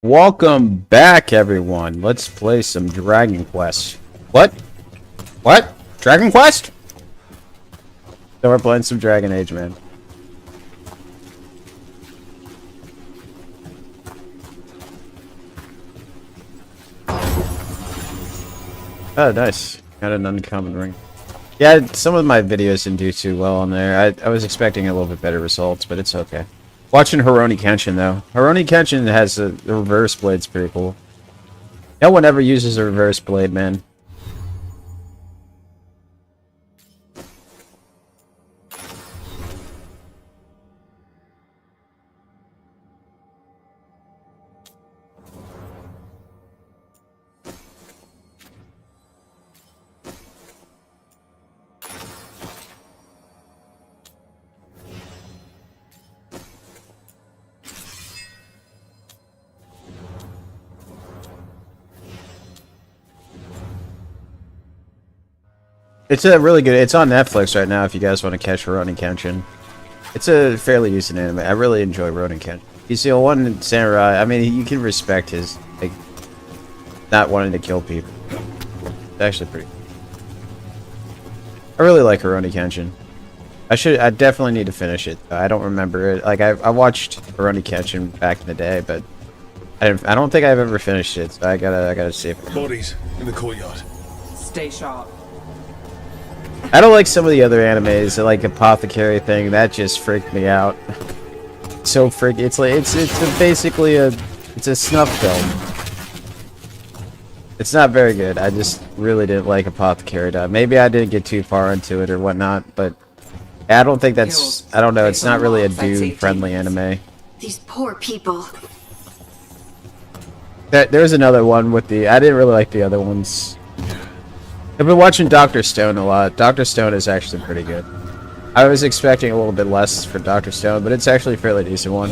Welcome back, everyone. Let's play some Dragon Quest. What? What? Dragon Quest? So we're playing some Dragon Age, man. Oh, nice. Got an uncommon ring. Yeah, some of my videos didn't do too well on there. I was expecting a little bit better results, but it's okay. Watching Horoni Kenshin, though. Horoni Kenshin has the reverse blade's pretty cool. No one ever uses a reverse blade, man. It's a really good. It's on Netflix right now. If you guys want to catch Rurouni Kenshin, it's a fairly decent anime. I really enjoy Rurouni Kenshin. He's the one samurai. I mean, you can respect his like not wanting to kill people. It's actually pretty. I really like Rurouni Kenshin. I definitely need to finish it. I don't remember it. Like I watched Rurouni Kenshin back in the day, but I don't think I've ever finished it. So I gotta see it. Bodies in the courtyard. Stay sharp. I don't like some of the other animes, like Apothecary thing. That just freaked me out. So it's like it's basically a snuff film. It's not very good. I just really didn't like Apothecary. Maybe I didn't get too far into it or whatnot, but I don't think that's. I don't know. It's not really a dude-friendly anime. These poor people. There's another one with the. I didn't really like the other ones. I've been watching Dr. Stone a lot. Dr. Stone is actually pretty good. I was expecting a little bit less for Dr. Stone, but it's actually a fairly decent one.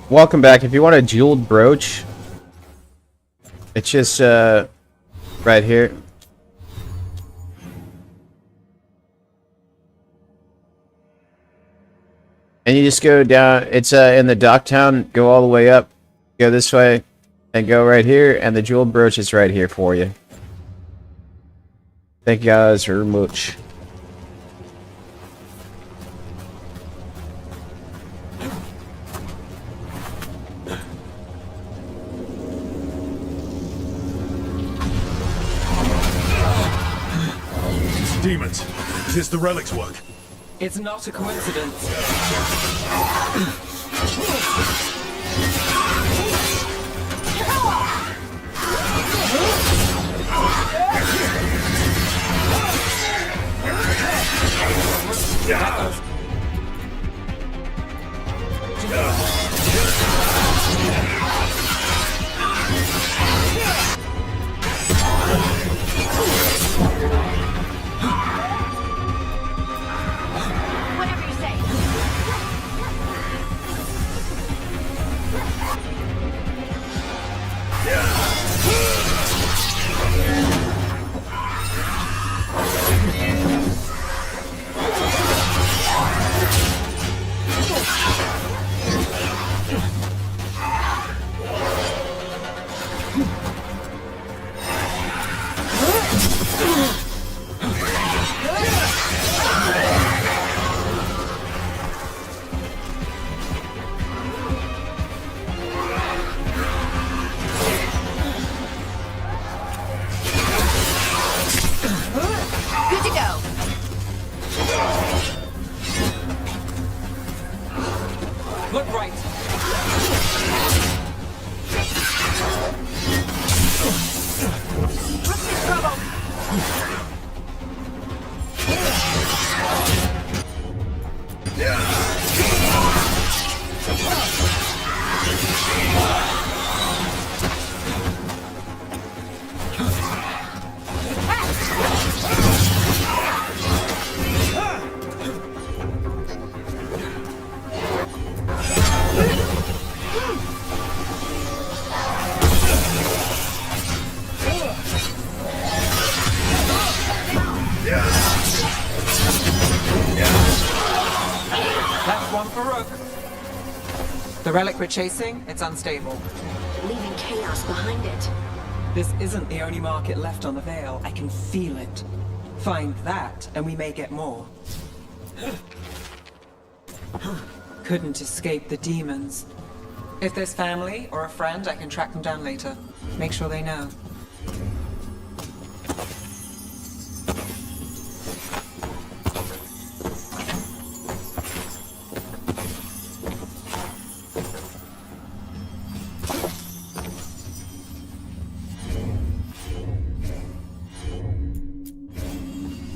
Welcome back. If you want a jeweled brooch, it's just right here. And you just go down. It's in the Docktown. Go all the way up. Go this way, and go right here. And the jeweled brooch is right here for you. Thank you guys very much. Demons. Is this the relic's work? It's not a coincidence. Whatever you say. Good to go. Look right. What's in trouble? The relic we're chasing, it's unstable. Leaving chaos behind it. This isn't the only market left on the Veil. I can feel it. Find that, and we may get more. Couldn't escape the demons. If there's family or a friend, I can track them down later. Make sure they know.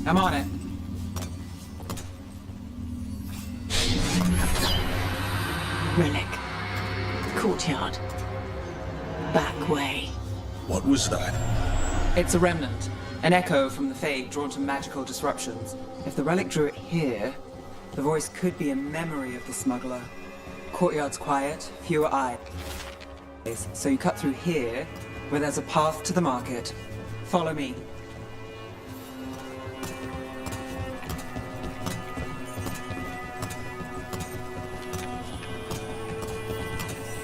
I'm on it. Relic. Courtyard. Back way. What was that? It's a remnant. An echo from the Fade drawn to magical disruptions. If the relic drew it here, the voice could be a memory of the smuggler. Courtyard's quiet, fewer eyes. So you cut through here, where there's a path to the market. Follow me.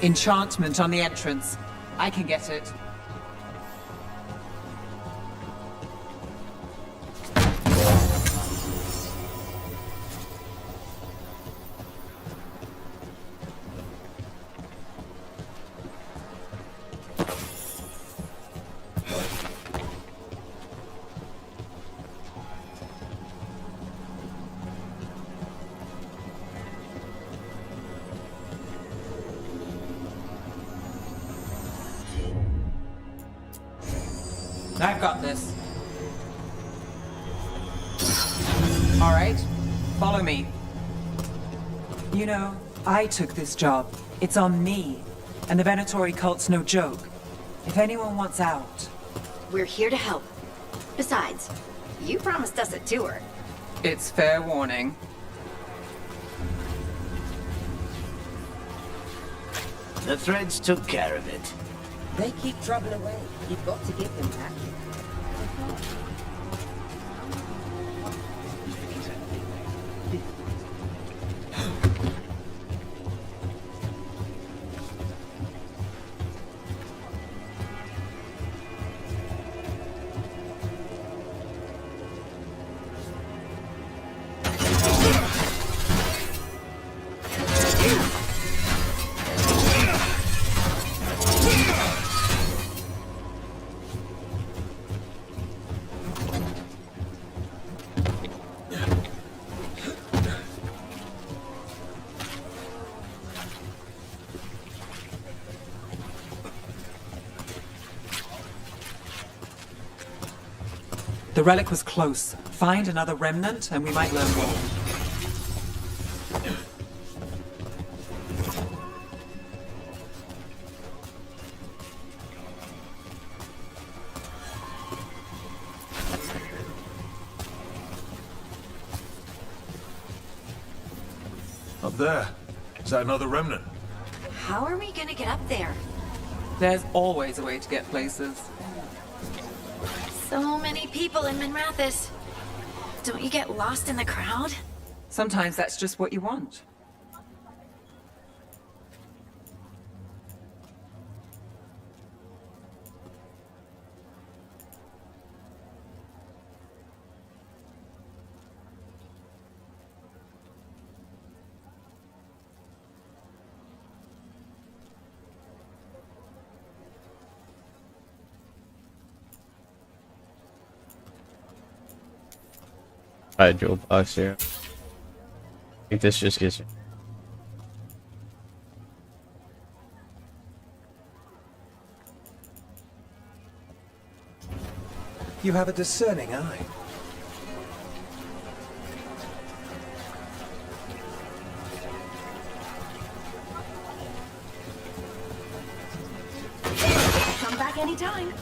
Enchantment on the entrance. I can get it. I've got this. All right, follow me. You know, I took this job. It's on me. And the Venatori cult's no joke. If anyone wants out... We're here to help. Besides, you promised us a tour. It's fair warning. The threads took care of it. They keep trouble away. You've got to give them back. The relic was close. Find another remnant and we might learn more. Up there. Is that another remnant? How are we gonna get up there? There's always a way to get places. So many people in Minrathis. Don't you get lost in the crowd? Sometimes that's just what you want. Alright, jewel box here. I think this just gets you. You have a discerning eye. Come back anytime.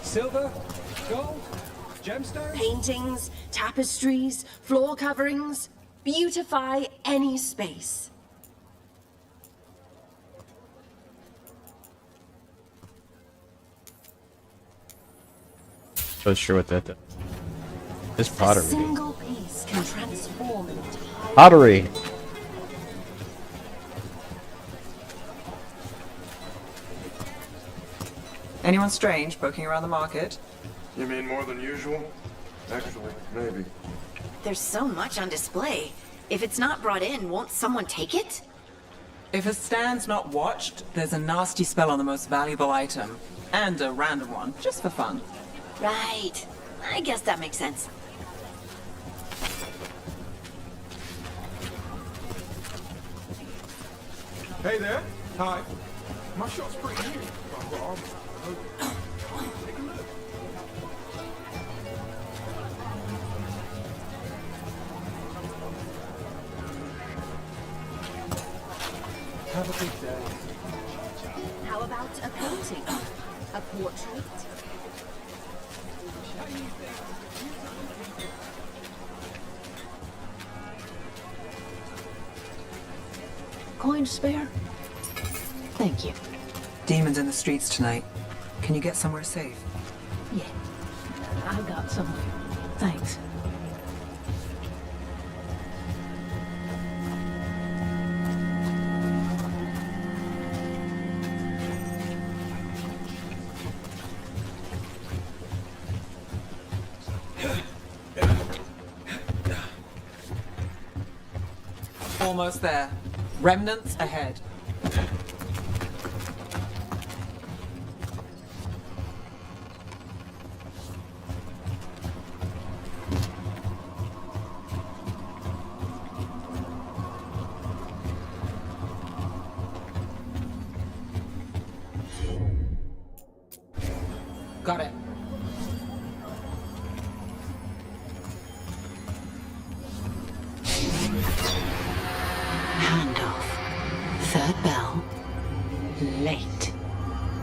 Silver, gold, gemstones. Paintings, tapestries, floor coverings. Beautify any space. So sure what that does. This A pottery. single piece can transform an entire... Pottery! Anyone strange poking around the market? You mean more than usual? Actually, maybe. There's so much on display. If it's not brought in, won't someone take it? If a stand's not watched, there's a nasty spell on the most valuable item. And a random one, just for fun. Right. I guess that makes sense. Hey there. Hi. My shop's pretty new. I've got armor. Take a look. Have a good day. How about a painting? A portrait? Coin spare? Thank you. Demons in the streets tonight. Can you get somewhere safe? Yeah, I got some. Thanks. Almost there. Remnants ahead. Got it. Handoff. Third bell. Late.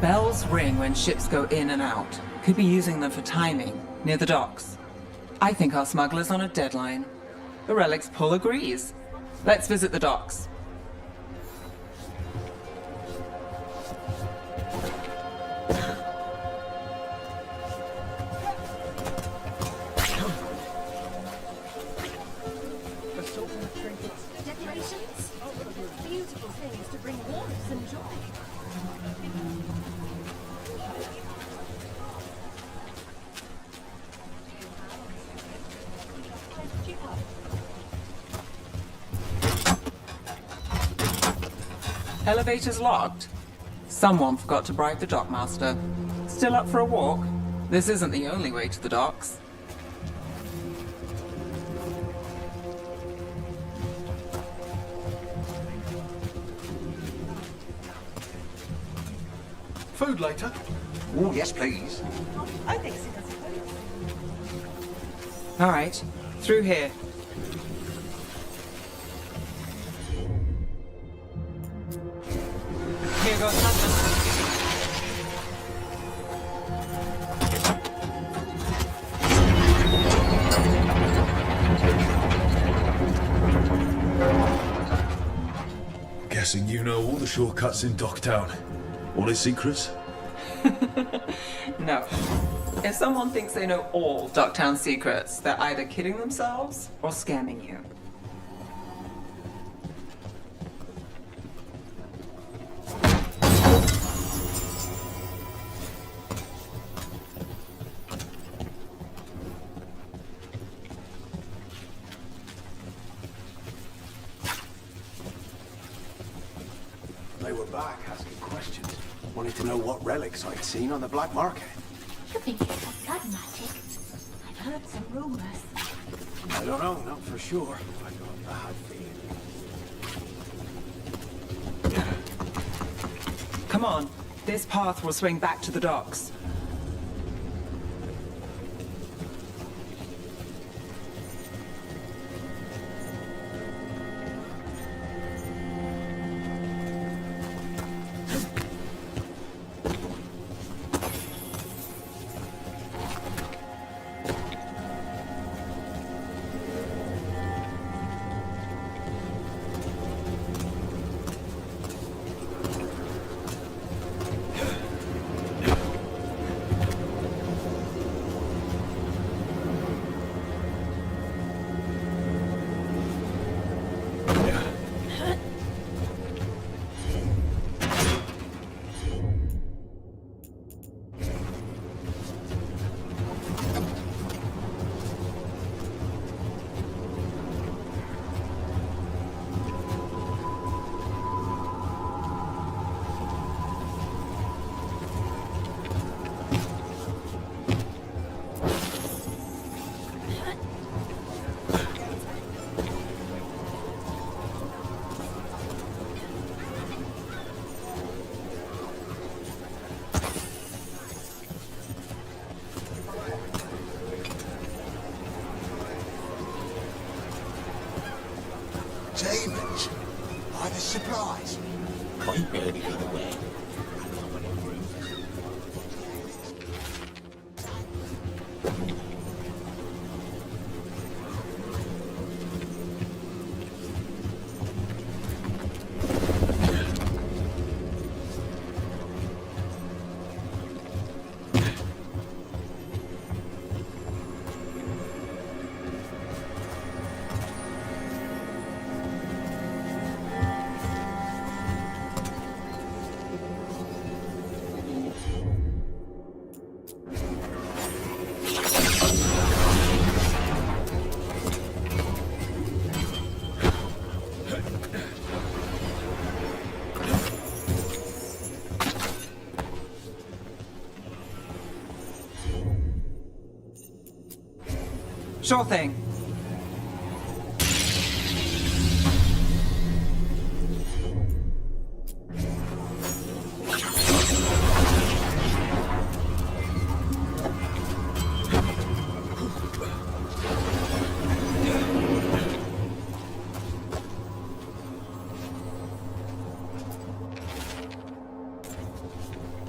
Bells ring when ships go in and out. Could be using them for timing, near the docks. I think our smuggler's on a deadline. The relic's pull agrees. Let's visit the docks. Decorations? Beautiful things to bring warmth and joy. Elevator's locked. Someone forgot to bribe the dockmaster. Still up for a walk? This isn't the only way to the docks. Food later? Oh, yes, please. All right, through here. Here goes nothing. Guessing you know all the shortcuts in Docktown. All its secrets? No. If someone thinks they know all Docktown secrets, they're either kidding themselves or scamming you. They were back asking questions. Wanted to know what relics I'd seen on the black market. You think it's a blood magic? I've heard some rumors. I don't know, not for sure. I got a bad feeling. Come on, this path will swing back to the docks. Sure thing.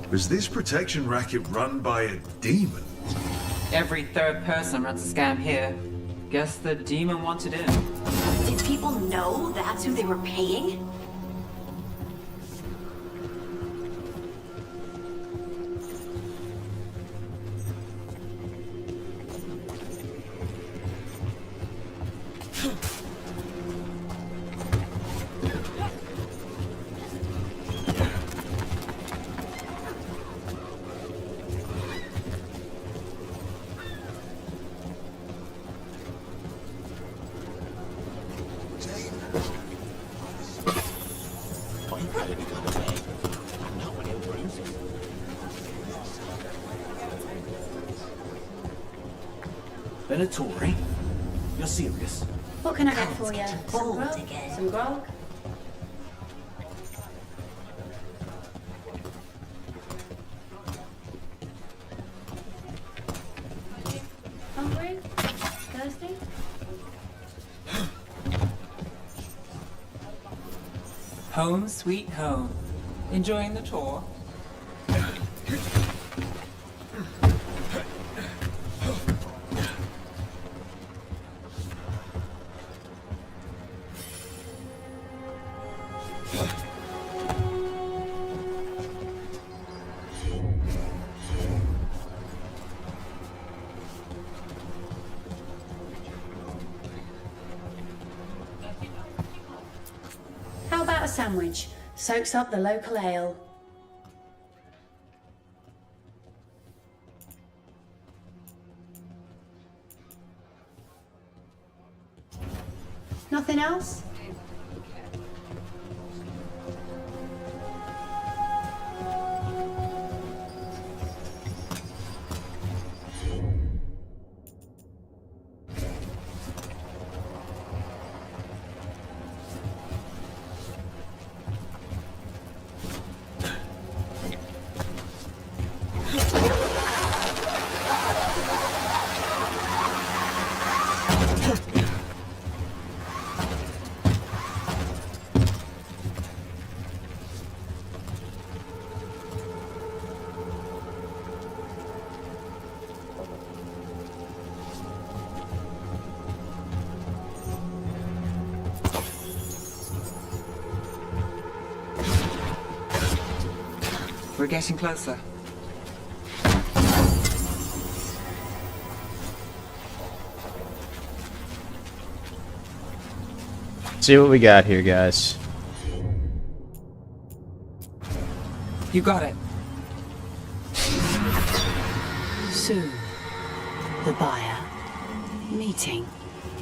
Was this protection racket run by a demon? Every third person runs a scam here. Guess the demon wanted in. Did people know that's who they were paying? Venatori? You're serious? What can I get for you? Some Bold grog? again. Some grog? Hungry? Thirsty? Home sweet home. Enjoying the tour? How about a sandwich? Soaks up the local ale. Nothing else? We're getting closer. See what we got here, guys. You got it. Soon, the buyer. Meeting.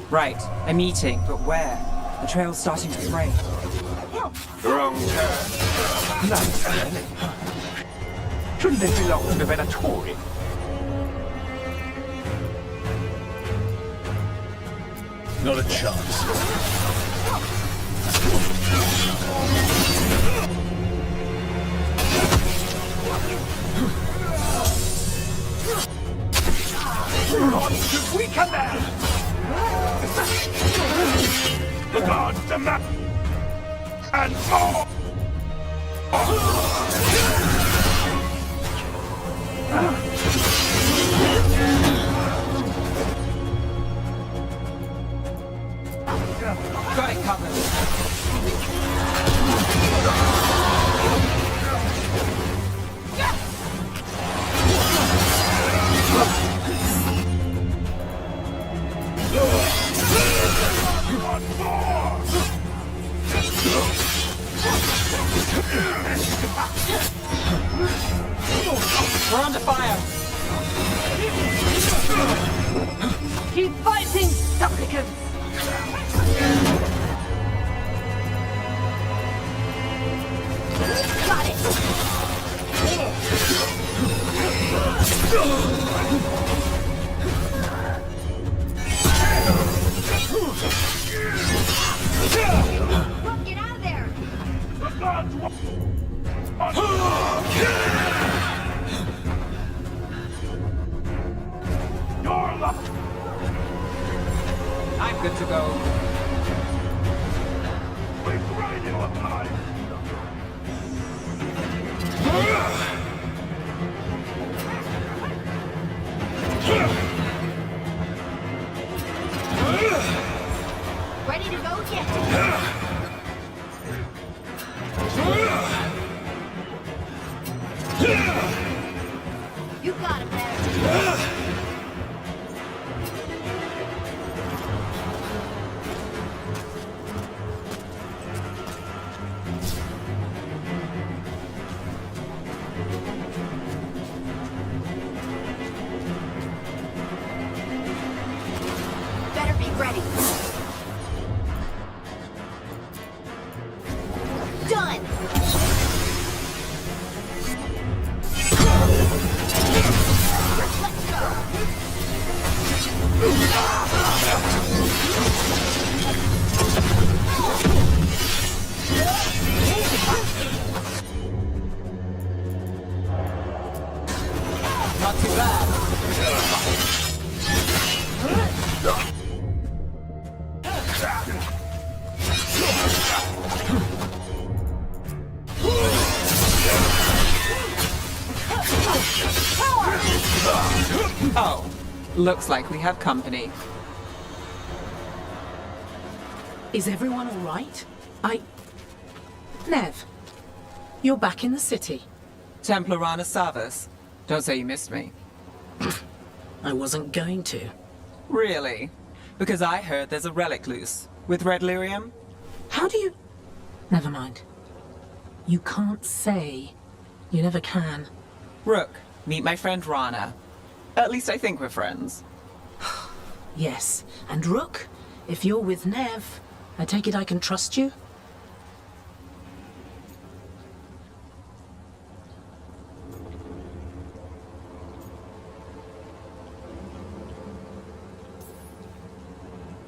Right, a meeting, but where? The trail's starting to fray. Wrong turn. Nice, really. Shouldn't this belong to the Venatori? Not a chance. Monsters weaken there! The gods demand and more! Got it covered. We're under fire. Keep fighting, supplicants! Got it! Look, get out of there! I'm good to go. Ready to go yet? You got it, man. Better be ready. Done. Let's go. Not too bad. Oh, looks like we have company. Is everyone all right? Nev, you're back in the city. Templar Rana Savas. Don't say you missed me. I wasn't going to. Really? Because I heard there's a relic loose. With red lyrium? How do you... Never mind. You can't say. You never can. Rook, meet my friend Rana. At least I think we're friends. Yes, and Rook, if you're with Nev, I take it I can trust you?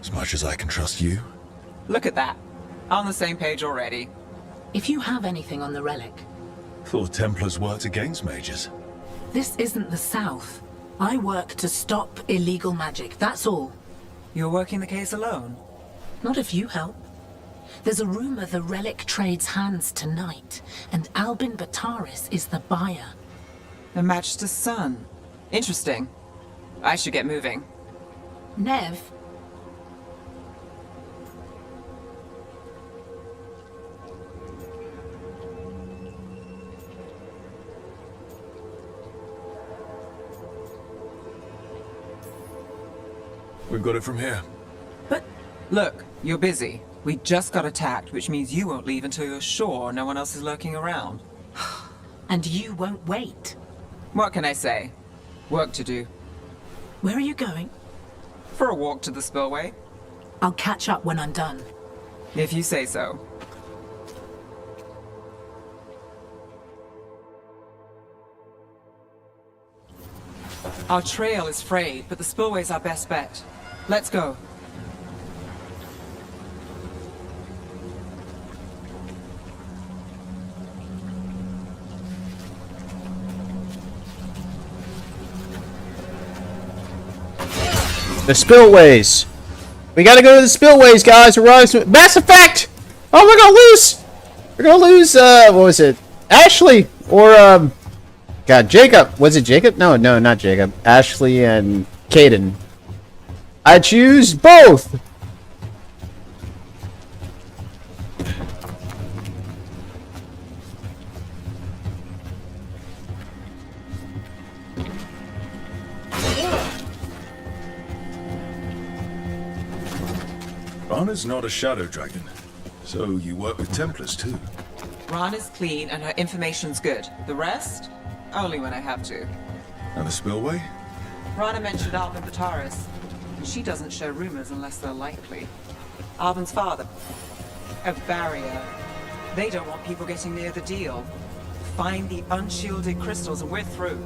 As much as I can trust you. Look at that. On the same page already. If you have anything on the relic, Thought Templars worked against mages. this isn't the South. I work to stop illegal magic, that's all. You're working the case alone? Not if you help. There's a rumor the relic trades hands tonight, and Albin Bataris is the buyer. A match to Sun. Interesting. I should get moving. Nev, We've got it from here. but Look, you're busy. We just got attacked, which means you won't leave until you're sure no one else is lurking around. and you won't wait. What can I say? Work to do. Where are you going? For a walk to the spillway? I'll catch up when I'm done. If you say so. Our trail is frayed, but the spillway's our best bet. Let's go. The spillways. We gotta go to the spillways, guys. We're running Mass Effect! Oh, we're gonna lose! We're gonna lose, what was it? Ashley or God, Jacob. Was it Jacob? No, not Jacob. Ashley and Caden. I choose both. Rana's not a shadow dragon, so you work with Templars too. Rana's clean and her information's good. The rest? Only when I have to. And the spillway? Rana mentioned Alvin Bataris. And she doesn't share rumors unless they're likely. Alvin's father. A barrier. They don't want people getting near the deal. Find the unshielded crystals and we're through.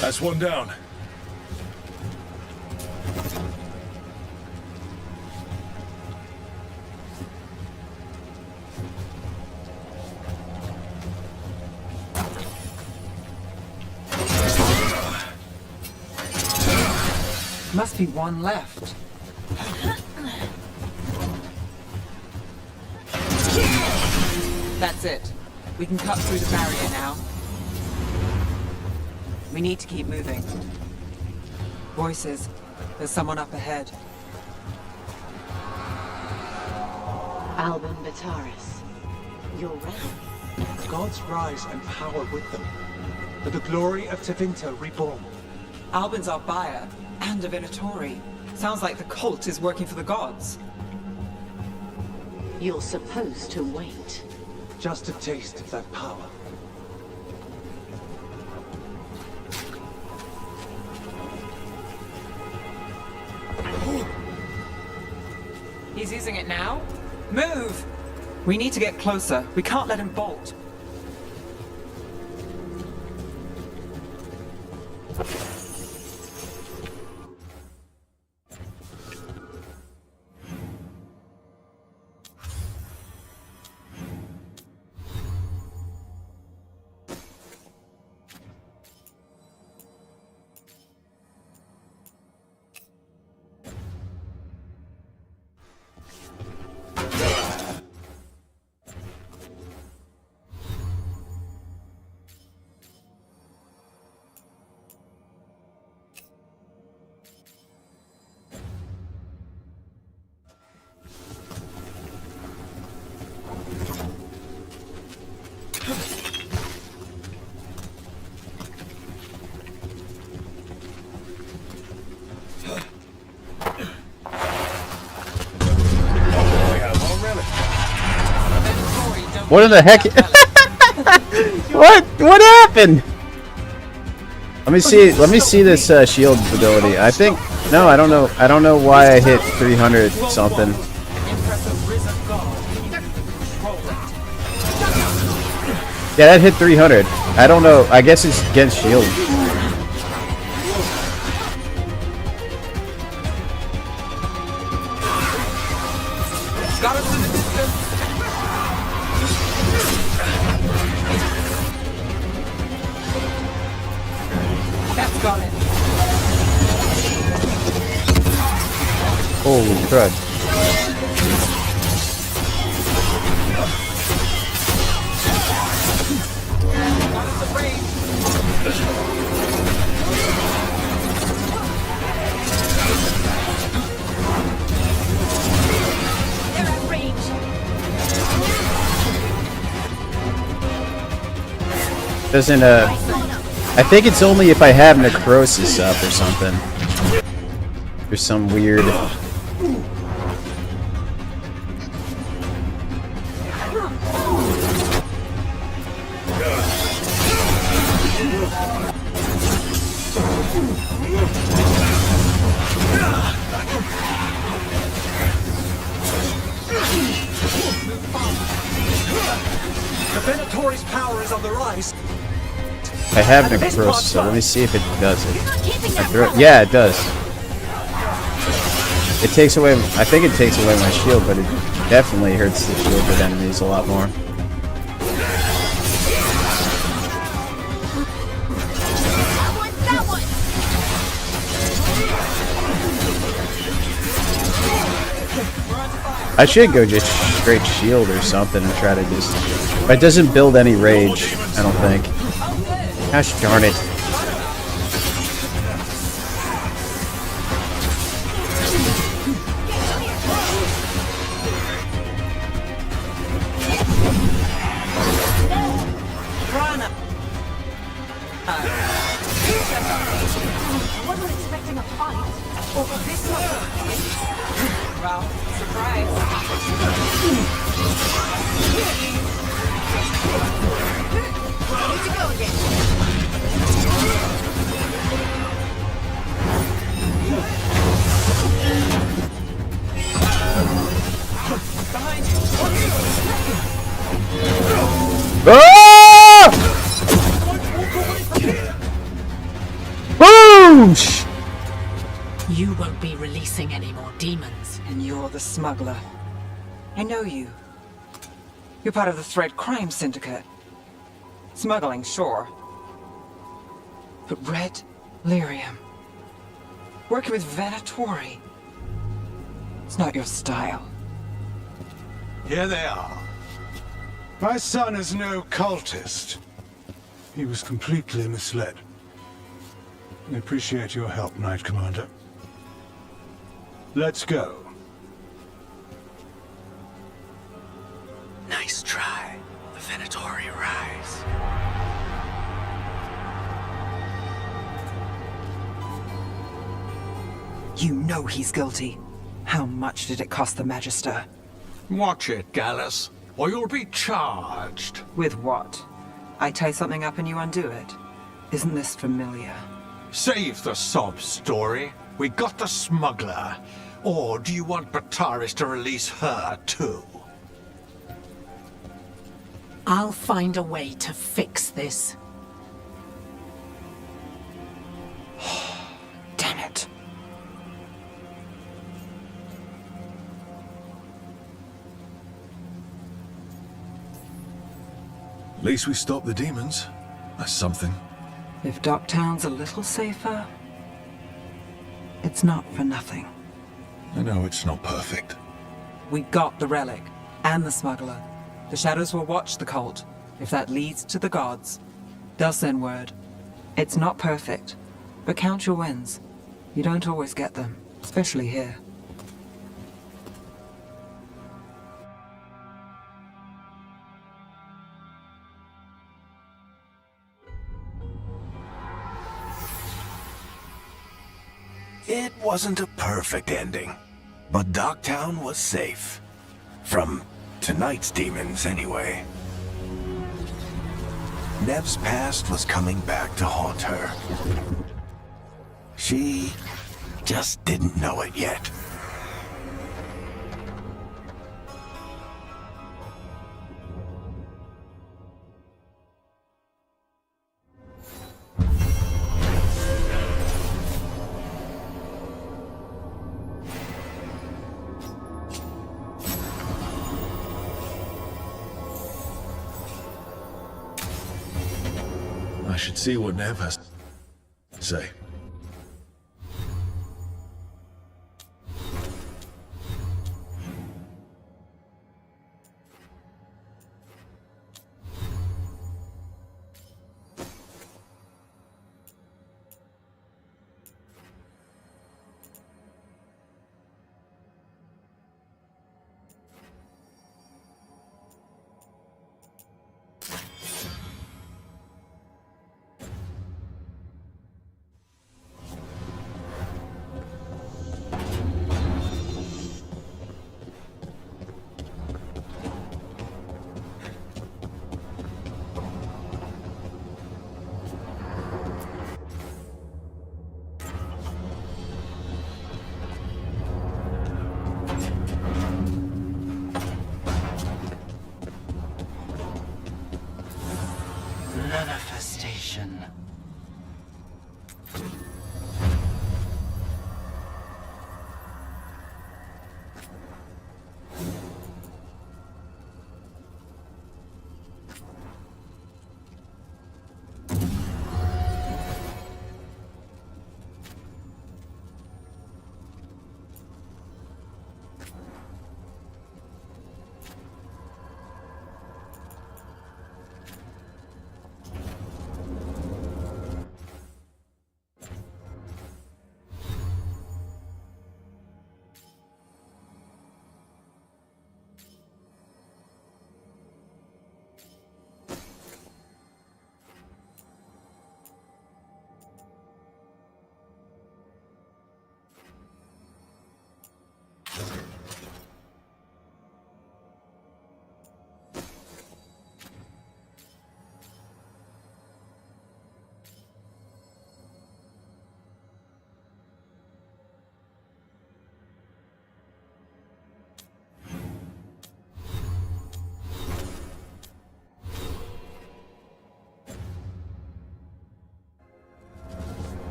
That's one down. Must be one left. That's it. We can cut through the barrier now. We need to keep moving. Voices. There's someone up ahead. Alvin Bataris. Your realm. Gods rise and power with them. For the glory of Tevinter reborn. Albin's our buyer, and a Venatori. Sounds like the cult is working for the gods. You're supposed to wait. Just a taste of that power. He's using it now? Move! We need to get closer. We can't let him bolt. What in the heck? What happened? Let me see this shield ability. I think no, I don't know why I hit 300 something. Yeah, that hit 300. I don't know. I guess it's against shield. Got us in the distance. That's got it. Holy crud. Doesn't I think it's only if I have necrosis up or something. There's some weird The Venatori's power is on the rise. I have necrosis, so let me see if it does it. Yeah, it does. It takes away, I think it takes away my shield, but it definitely hurts the shielded enemies a lot more. I should go just straight shield or something and try to just... But it doesn't build any rage, I don't think. Gosh darn it. I wasn't expecting a fight over this one. Well, surprise. Ready to go again. Behind you. Ah! Boosh! You won't be releasing any more demons. And you're the smuggler. I know you. You're part of the Thread Crime Syndicate. Smuggling, sure. But Red Lyrium. Working with Venatori. It's not your style. Here they are. My son is no cultist. He was completely misled. I appreciate your help, Knight Commander. Let's go. Nice try. The Venatori rise. You know he's guilty. How much did it cost the Magister? Watch it, Gallus, or you'll be charged. With what? I tie something up and you undo it. Isn't this familiar? Save the sob story. We got the smuggler. Or do you want Bataris to release her, too? I'll find a way to fix this. Damn it. At least we stopped the demons. That's something. If Docktown's a little safer, it's not for nothing. I know it's not perfect. We got the relic, and the smuggler. The Shadows will watch the cult. If that leads to the gods, they'll send word. It's not perfect, but count your wins. You don't always get them, especially here. It wasn't a perfect ending, but Docktown was safe. From tonight's demons, anyway. Nev's past was coming back to haunt her. She just didn't know it yet. I should see what Nev has to say. Manifestation.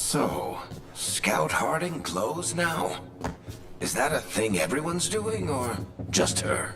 So, scout harding glows now? Is that a thing everyone's doing, or just her?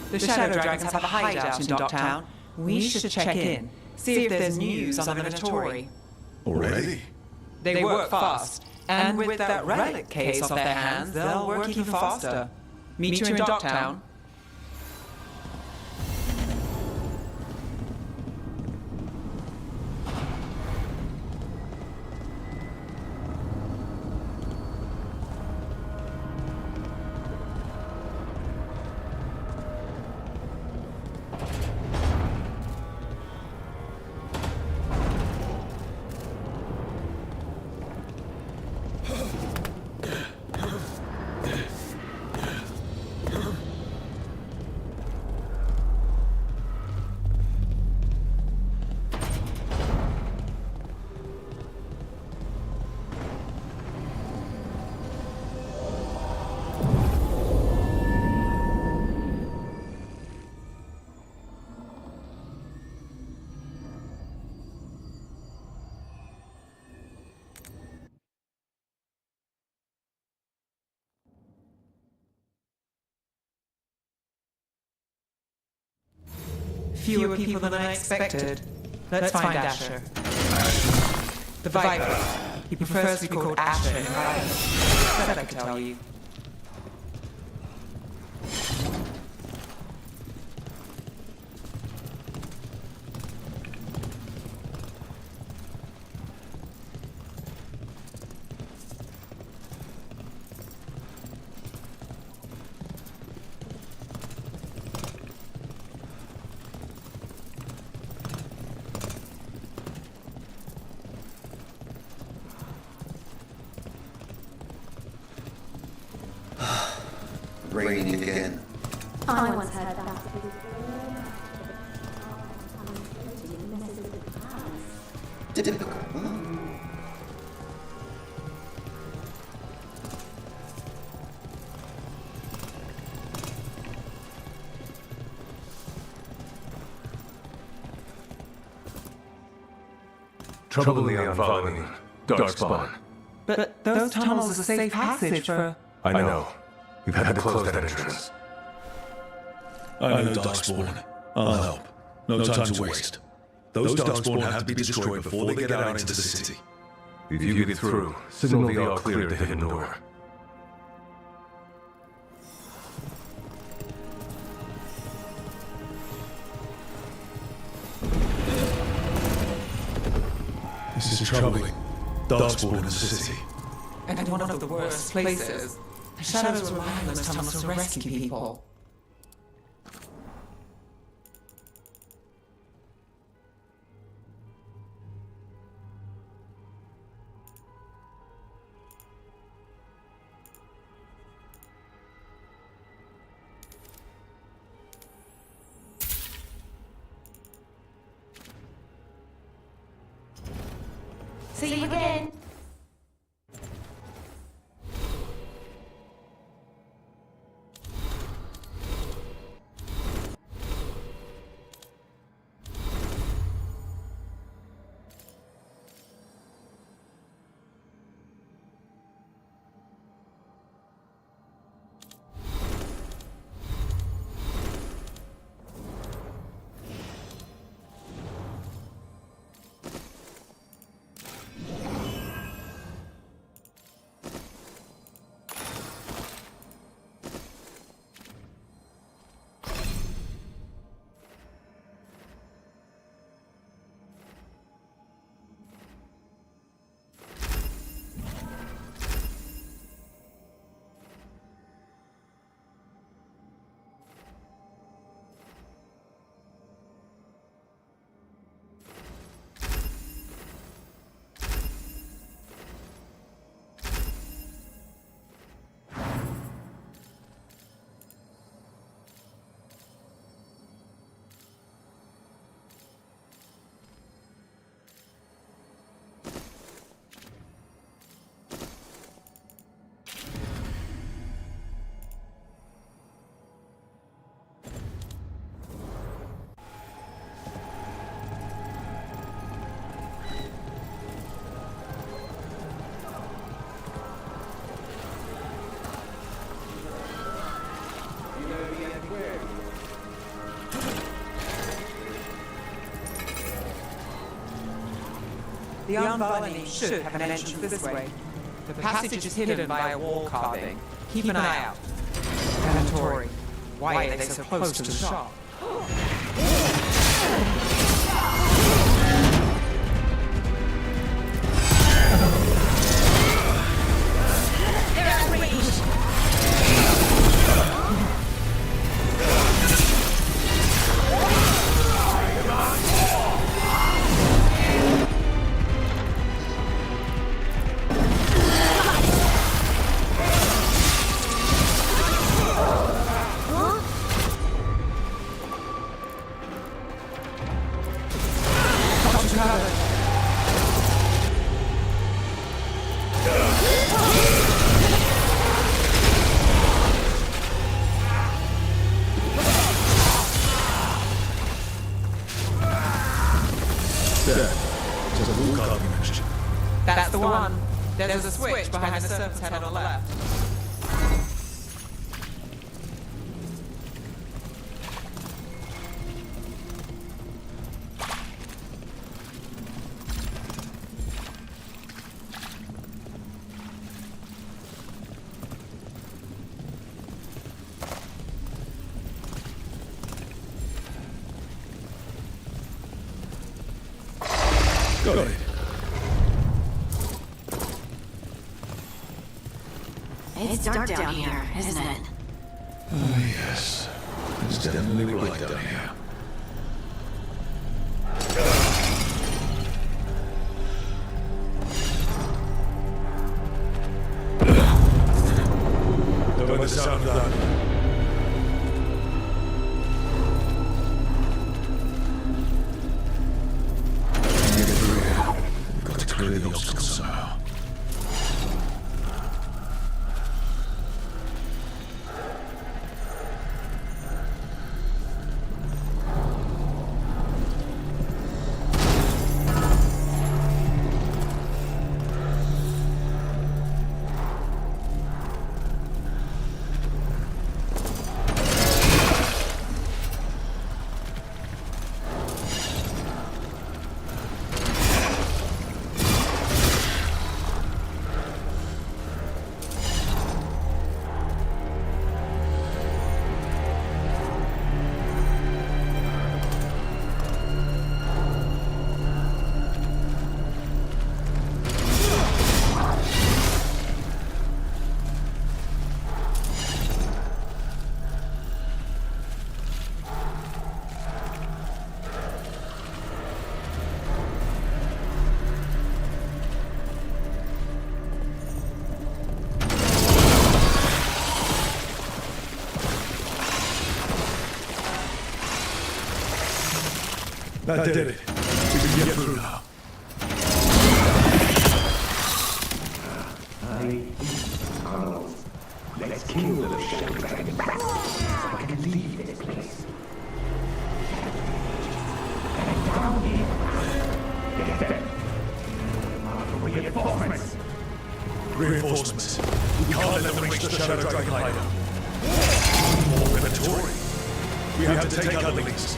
The Shadow Dragons have a hideout in Docktown. We should check in, see if there's news on the Minotauri. Already? They work fast, and with that relic case off their hands, they'll work even faster. Meet you in Docktown. Fewer people than I expected. Let's find Asher. The Viper. He prefers to be called Asher in private. Said I could tell you. Raining again. I once heard that. Typical. Trouble in the unfollowing Darkspawn. But those tunnels are a safe passage for... I know. We've had to close that entrance. I know Darkspawn. I'll help. No time to waste. Those Darkspawn have to be destroyed before they get out into the city. If you get through, signal the all clear at the hidden door. This is troubling. Darkspawn in the city. And one of the worst places. The Shadows rely on those tunnels to rescue people. See you again. The Unvarney should have an entrance this way. The passage is hidden by a wall carving. Keep an eye out. Venatori, why are they so close to the shop? That's the one. There's a switch behind the serpent's head on the left. Got it. It's dark down here, isn't it? Oh, yes. It's definitely bright down here. Don't let the sound of that. Get through here. We've got to clear the obstacle somehow. That did it. We can get through now. Let's kill the shadow dragon so I can leave this place. And down here, get them. Reinforcements. Reinforcements. We can't let them reach the Shadow Dragon hideout. More Venatori. We have to take out the links.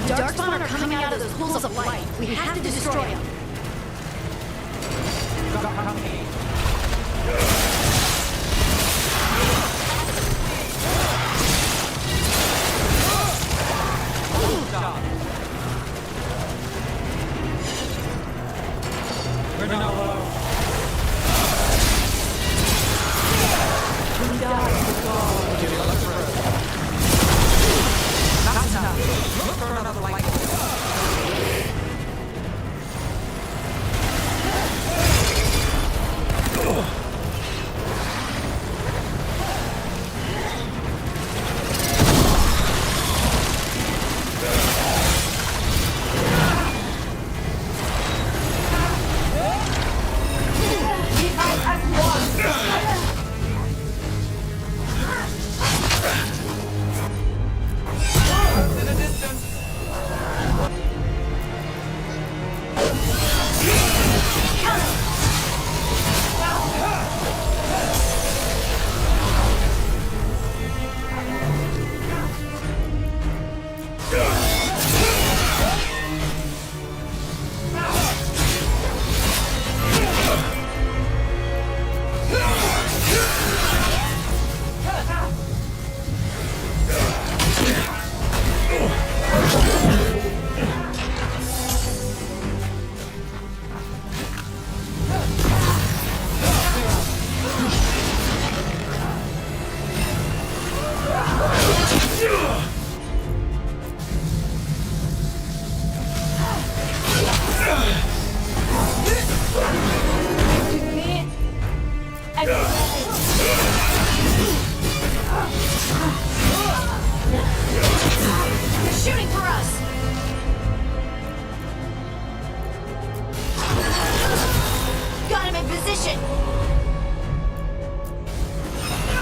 Darkspawn are coming out of those pools of light. We have to destroy them. We're not alone. That's enough. Look for another light.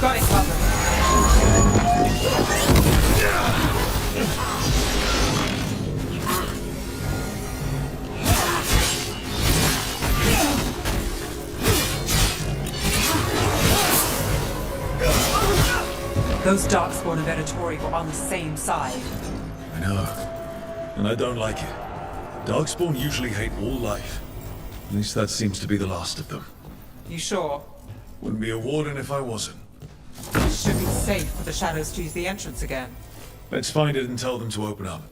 Got it covered. Those Darkspawn and Venatori were on the same side. I know. And I don't like it. Darkspawn usually hate all life. At least that seems to be the last of them. You sure? Wouldn't be a warden if I wasn't. Should be safe for the shadows to use the entrance again. Let's find it and tell them to open up.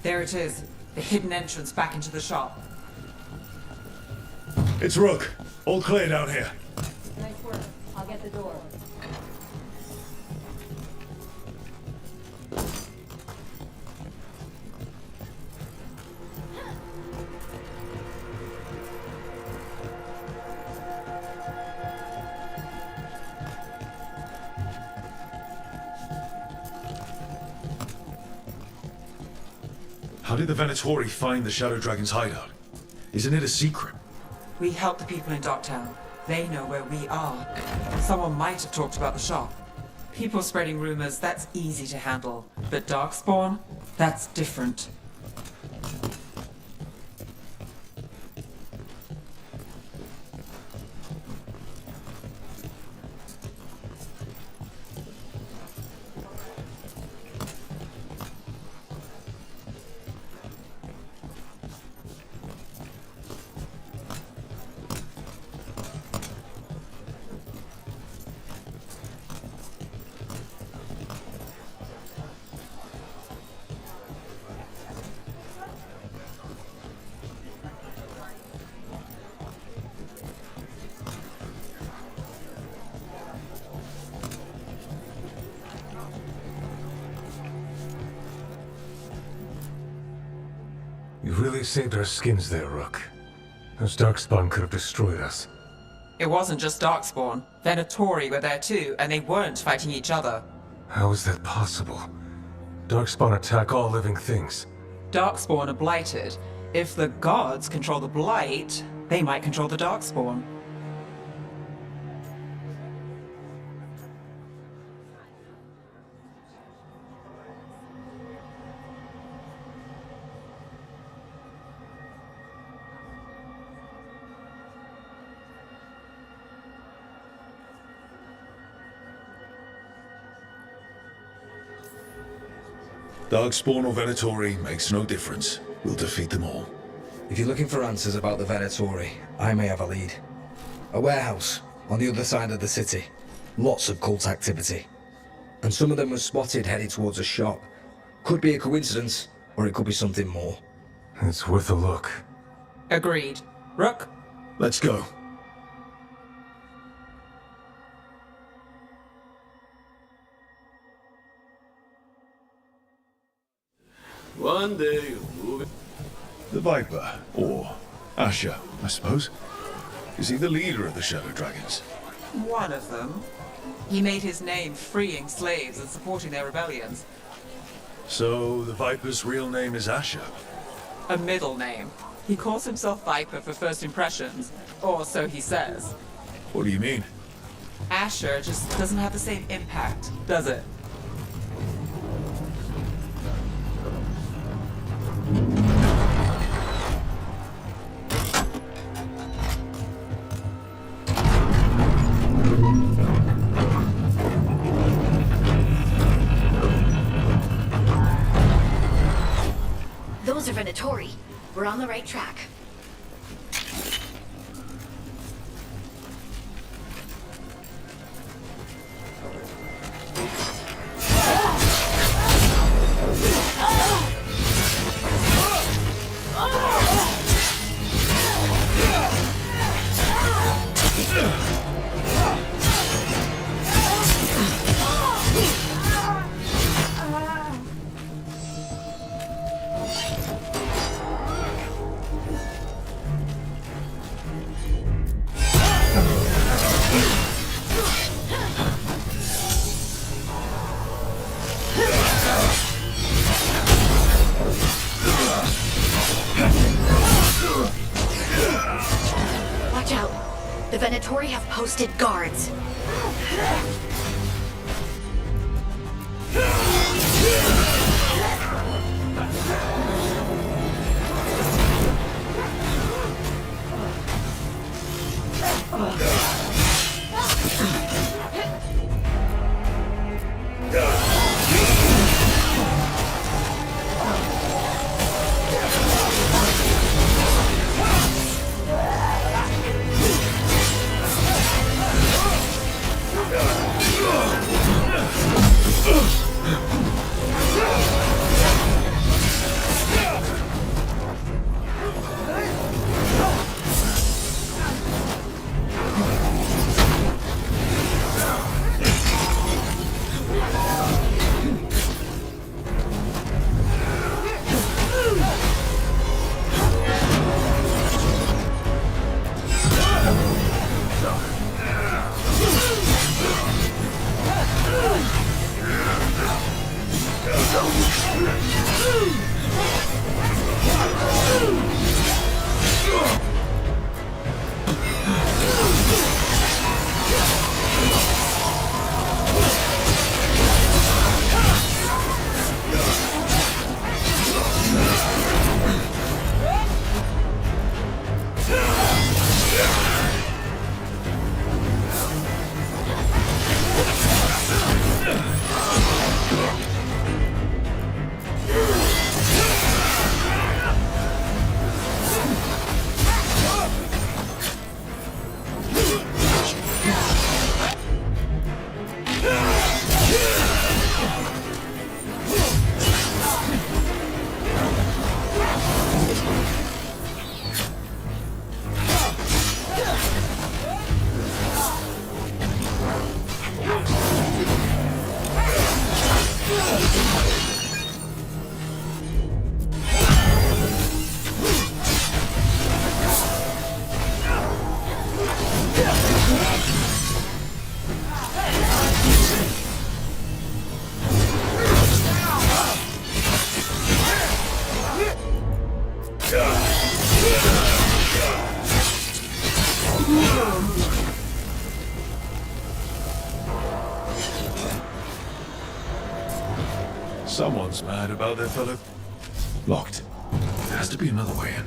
There it is, the hidden entrance back into the shop. It's Rook. All clear down here. Nice work. I'll get the door. How did the Venatori find the Shadow Dragon's hideout? Isn't it a secret? We help the people in Docktown. They know where we are. Someone might have talked about the shop. People spreading rumors, that's easy to handle. But Darkspawn? That's different. You really saved our skins there, Rook. Those Darkspawn could have destroyed us. It wasn't just Darkspawn. Venatori were there too, and they weren't fighting each other. How is that possible? Darkspawn attack all living things. Darkspawn are blighted. If the gods control the blight, they might control the Darkspawn. Darkspawn or Venatori makes no difference. We'll defeat them all. If you're looking for answers about the Venatori, I may have a lead. A warehouse on the other side of the city. Lots of cult activity. And some of them were spotted headed towards a shop. Could be a coincidence, or it could be something more. It's worth a look. Agreed. Rook? Let's go. One day you'll move it. The Viper, or Asher, I suppose. Is he the leader of the Shadow Dragons? One of them. He made his name freeing slaves and supporting their rebellions. So the Viper's real name is Asher? A middle name. He calls himself Viper for first impressions, or so he says. What do you mean? Asher just doesn't have the same impact, does it? Those are Venatori. We're on the right track. Watch out. The Venatori have posted guards. Someone's mad about their fellow. Locked. There has to be another way in.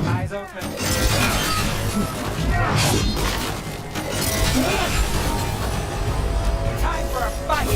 Eyes open. Time for a fight!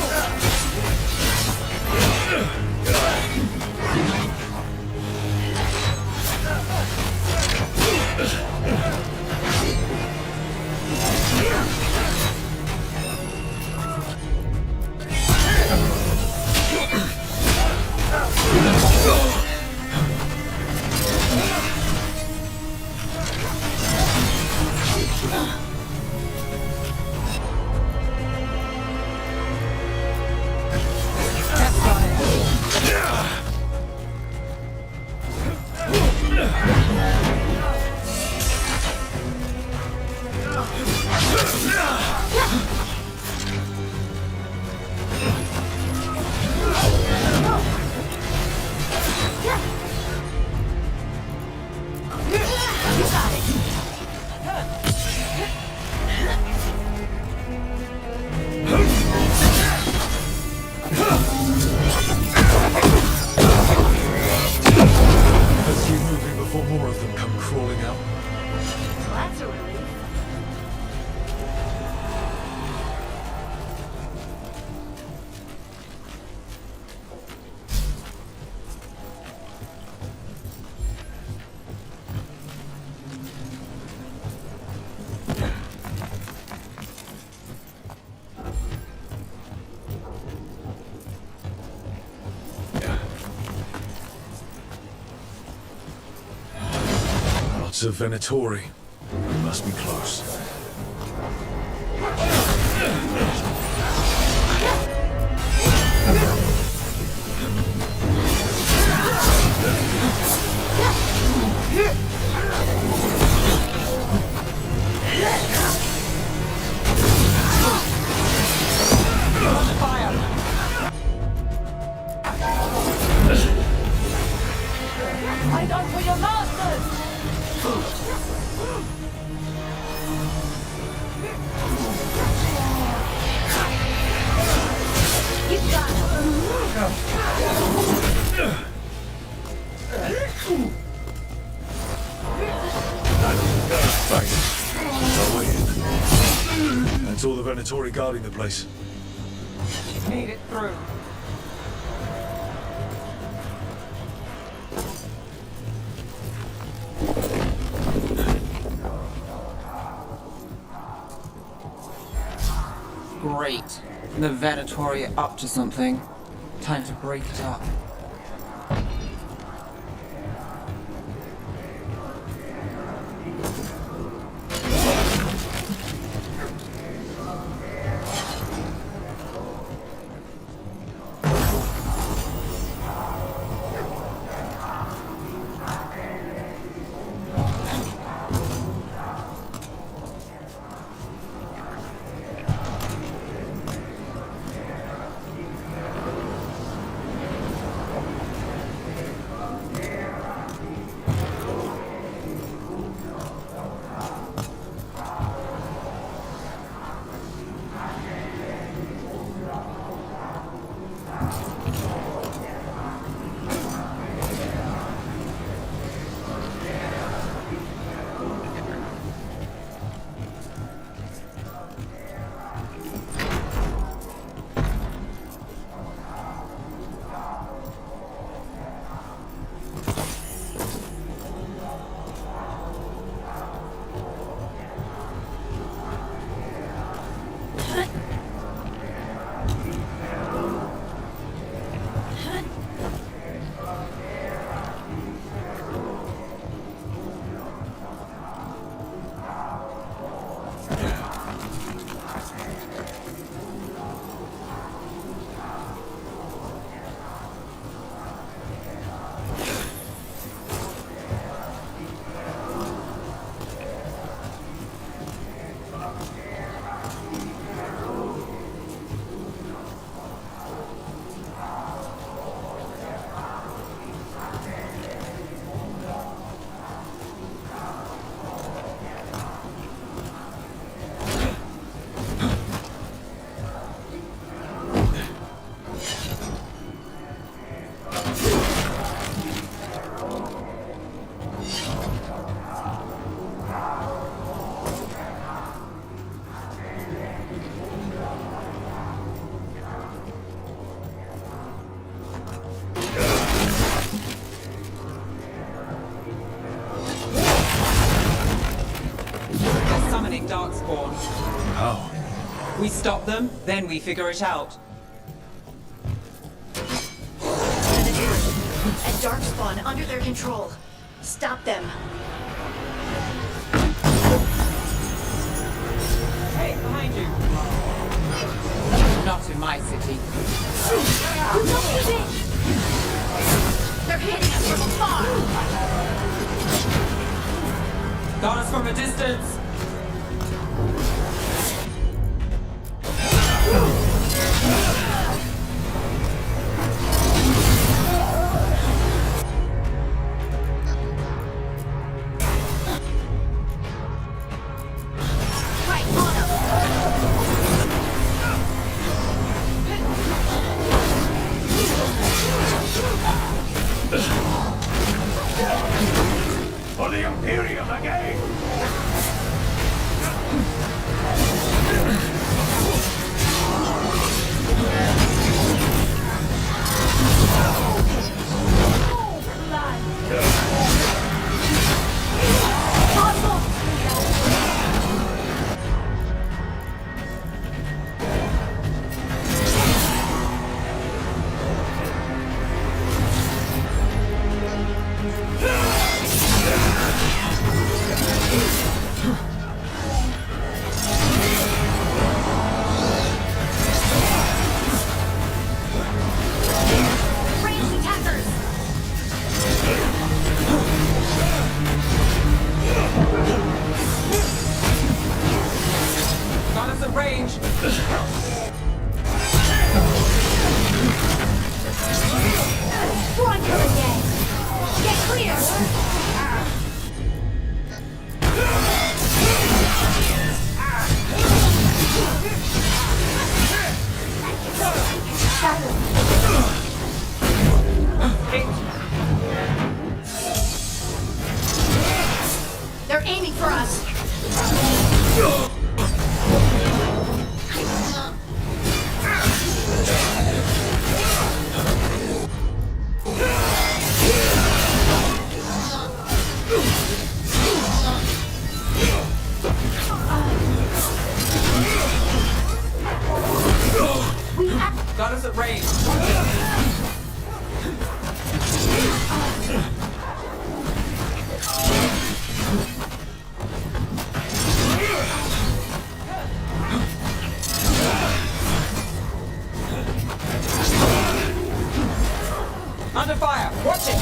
Let's keep moving before more of them come crawling out. That's a relief. Lots of Venatori. We must be close. Fight on for your masters! You got Our way in. That's all the Venatori guarding the place. Made it through. Great. The Venatori are up to something. Time to break it up. Darkspawn. How? We stop them, then we figure it out. A Darkspawn under their control. Stop them. Hey, behind you. Not in my city. They're hitting us from afar. Got us from a distance. For the Imperium again! They're aiming for us. Got us at range. Under fire! Watch it!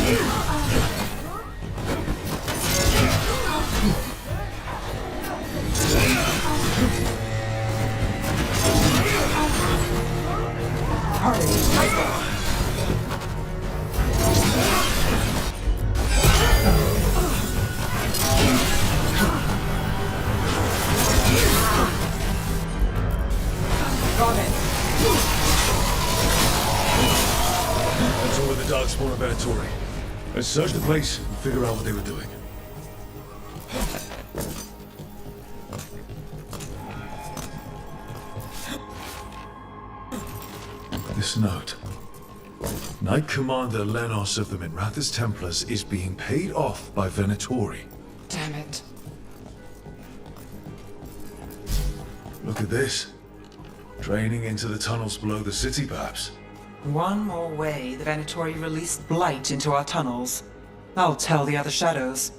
That's all with the Darkspawn and Venatori. Let's search the place and figure out what they were doing. This note. Knight Commander Lenos of the Minrathous Templars is being paid off by Venatori. Damn it. Look at this. Draining into the tunnels below the city, perhaps. One more way the Venatori released blight into our tunnels. I'll tell the other shadows.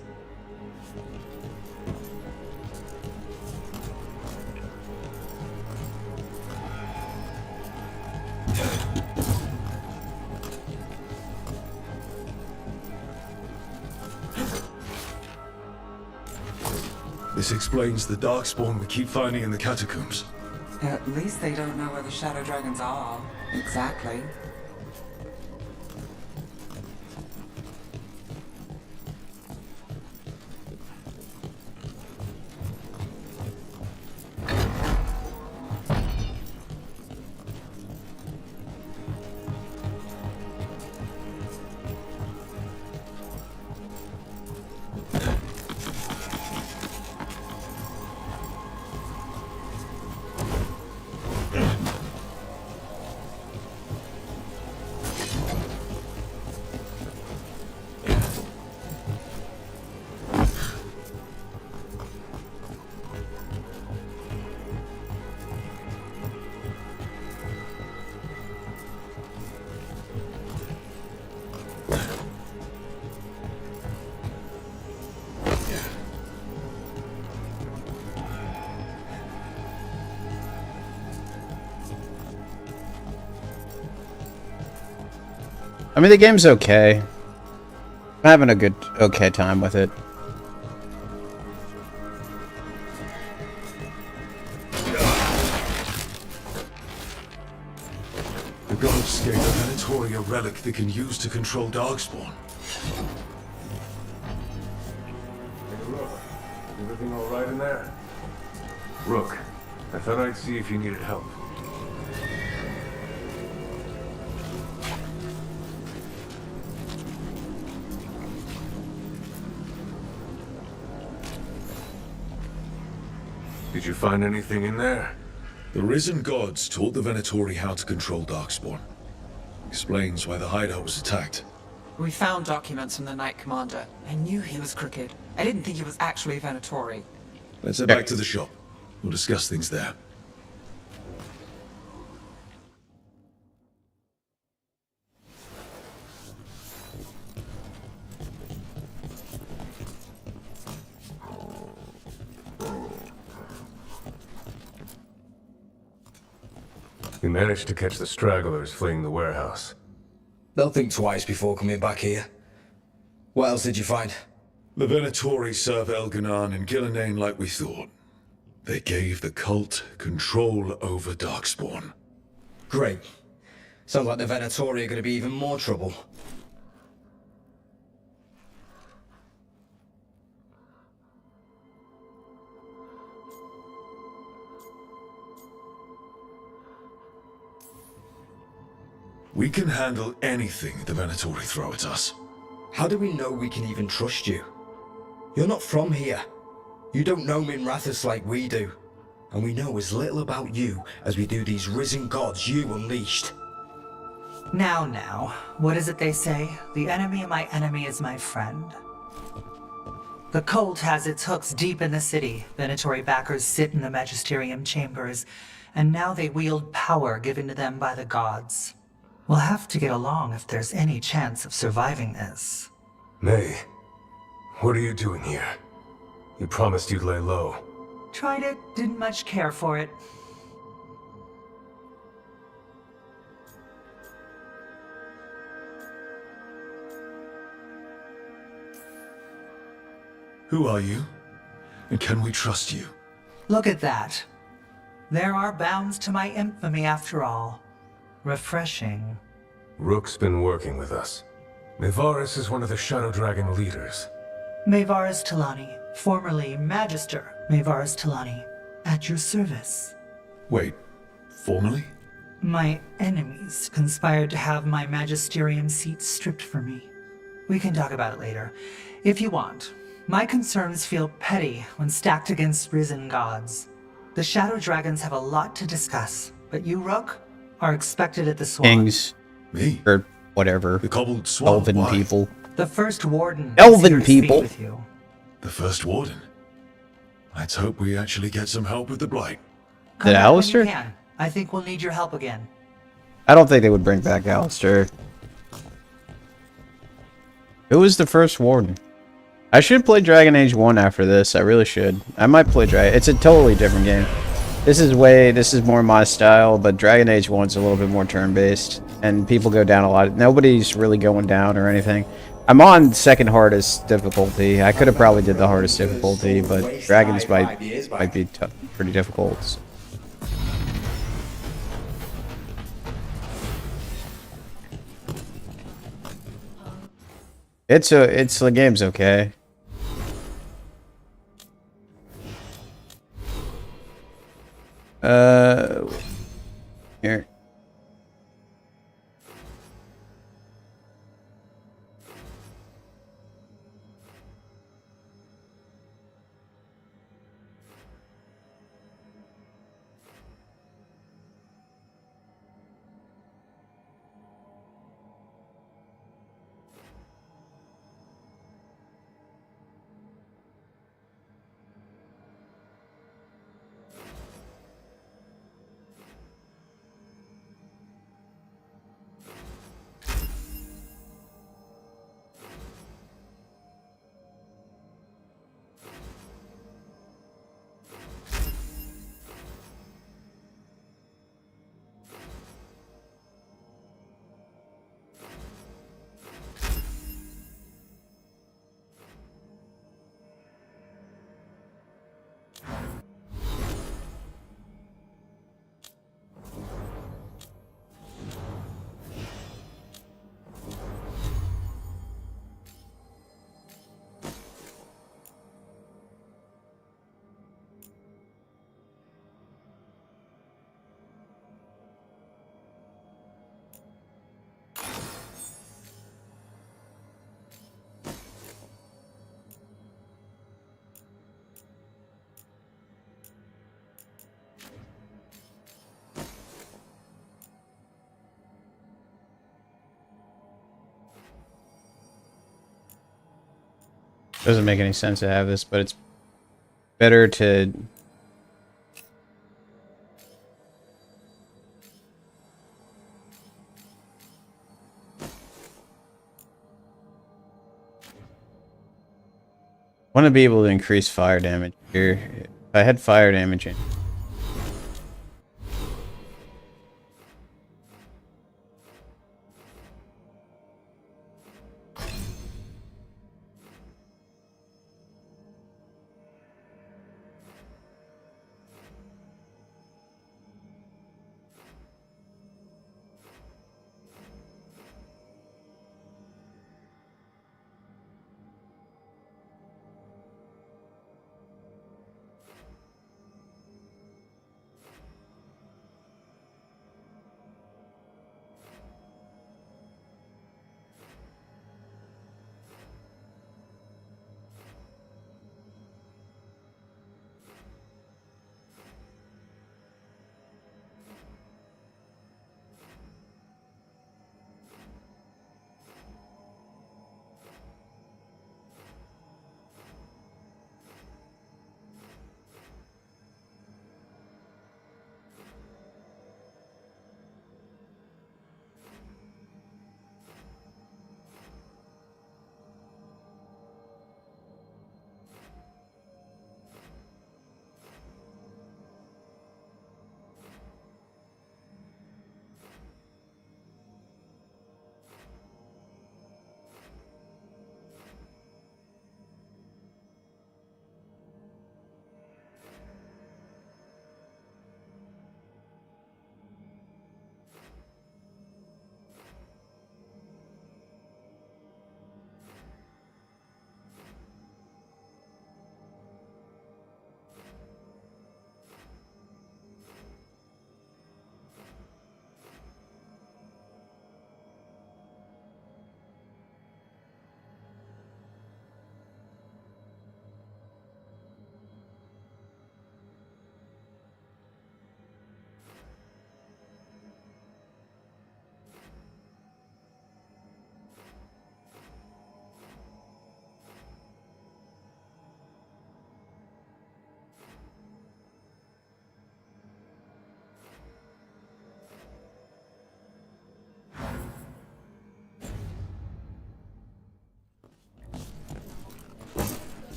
This explains the Darkspawn we keep finding in the catacombs. At least they don't know where the Shadow Dragons are. Exactly. I mean, the game's okay. I'm having a good, okay time with it. The gods gave the Venatori a relic they can use to control Darkspawn. Hey, Rook. Everything all right in there? Rook, I thought I'd see if you needed help. Did you find anything in there? The risen gods taught the Venatori how to control Darkspawn. Explains why the hideout was attacked. We found documents from the Knight Commander. I knew he was crooked. I didn't think he was actually Venatori. Let's head back to the shop. We'll discuss things there. You managed to catch the stragglers fleeing the warehouse. They'll think twice before coming back here. What else did you find? The Venatori serve Elganon and Gillenane like we thought. They gave the cult control over Darkspawn. Great. Sounds like the Venatori are going to be even more trouble. We can handle anything the Venatori throw at us. How do we know we can even trust you? You're not from here. You don't know Minrathous like we do. And we know as little about you as we do these risen gods you unleashed. Now, what is it they say? The enemy of my enemy is my friend. The cult has its hooks deep in the city. Venatori backers sit in the Magisterium chambers, and now they wield power given to them by the gods. We'll have to get along if there's any chance of surviving this. May, what are you doing here? You promised you'd lay low. Tried it, didn't much care for it. Who are you? And can we trust you? Look at that. There are bounds to my infamy after all. Refreshing. Rook's been working with us. Mevaris is one of the Shadow Dragon leaders. Mevaris Talani, formerly Magister Mevaris Talani, at your service. Wait, formally? My enemies conspired to have my magisterium seat stripped from me. We can talk about it later, if you want. My concerns feel petty when stacked against risen gods. The Shadow Dragons have a lot to discuss, but you, Rook, are expected at the Swan. Kings. Me? Or whatever. The cobbled swan. Elven Why? people. The First Warden. Elven is here to people. speak with you. The first warden. Let's hope we actually get some help with the blight. Come Did back when you Alistair? can. I think we'll need your help again. I don't think they would bring back Alistair. Who was the first warden? I should play Dragon Age 1 after this. I really should. I might play Dragon. It's a totally different game. This is more my style, but Dragon Age 1's a little bit more turn-based, and people go down a lot. Nobody's really going down or anything. I'm on second hardest difficulty. I could have probably did the hardest difficulty, but Dragons might be pretty difficult. The game's okay. Here. Doesn't make any sense to have this, but it's better to... want to be able to increase fire damage here. If I had fire damage in...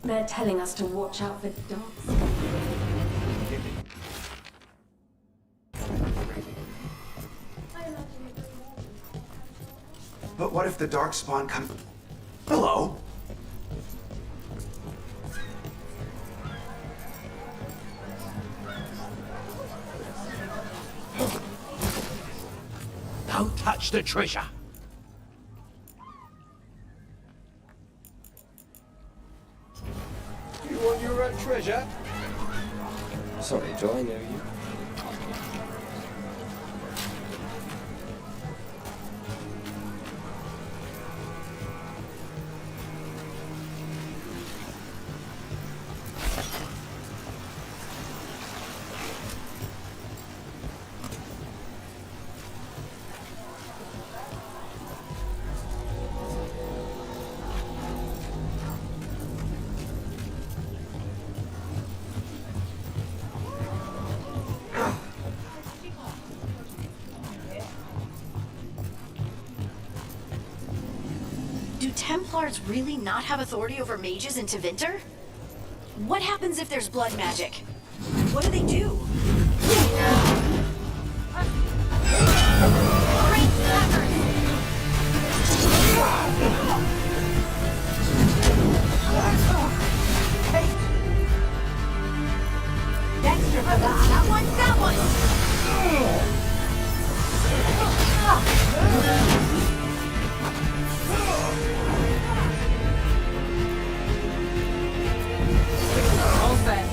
They're telling us to watch out for dogs. But what if the darkspawn come... Hello? Don't touch the treasure. You want your own treasure? Sorry, do I know you? Do Templars really not have authority over mages in Tevinter? What happens if there's blood magic? What do they do? Dexter, That one, that one! all set.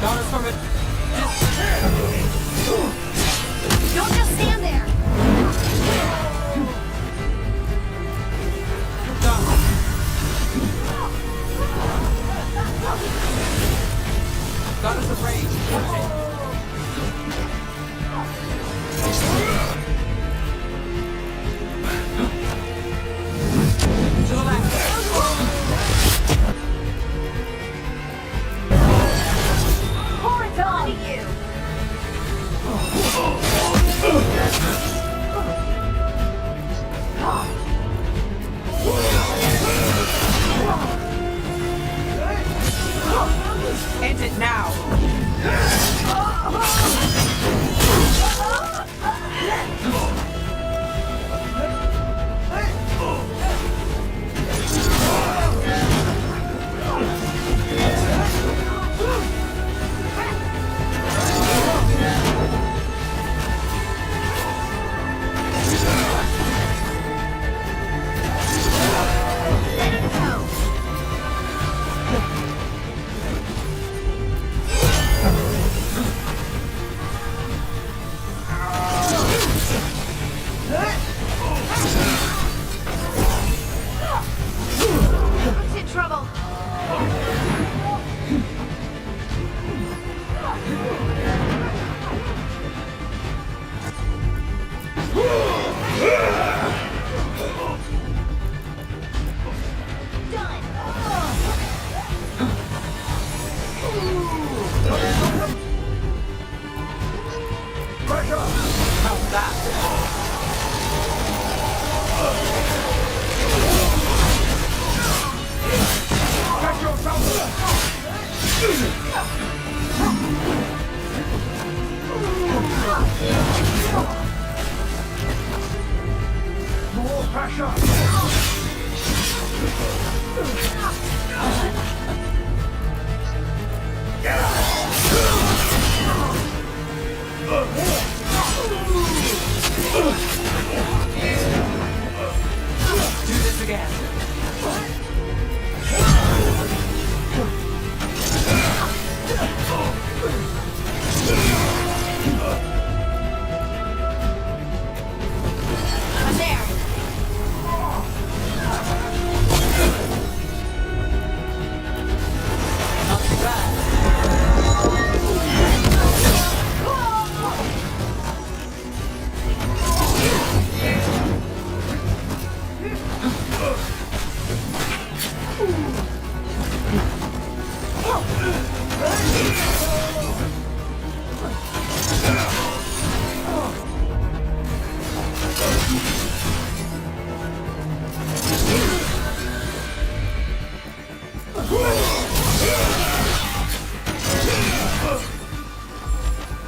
Got us from it. Don't just stand there! Got us a range. To the left. Pour it on you! End it now. Who's in trouble? How's that? More pressure! Do this again. I'm there. Not too bad.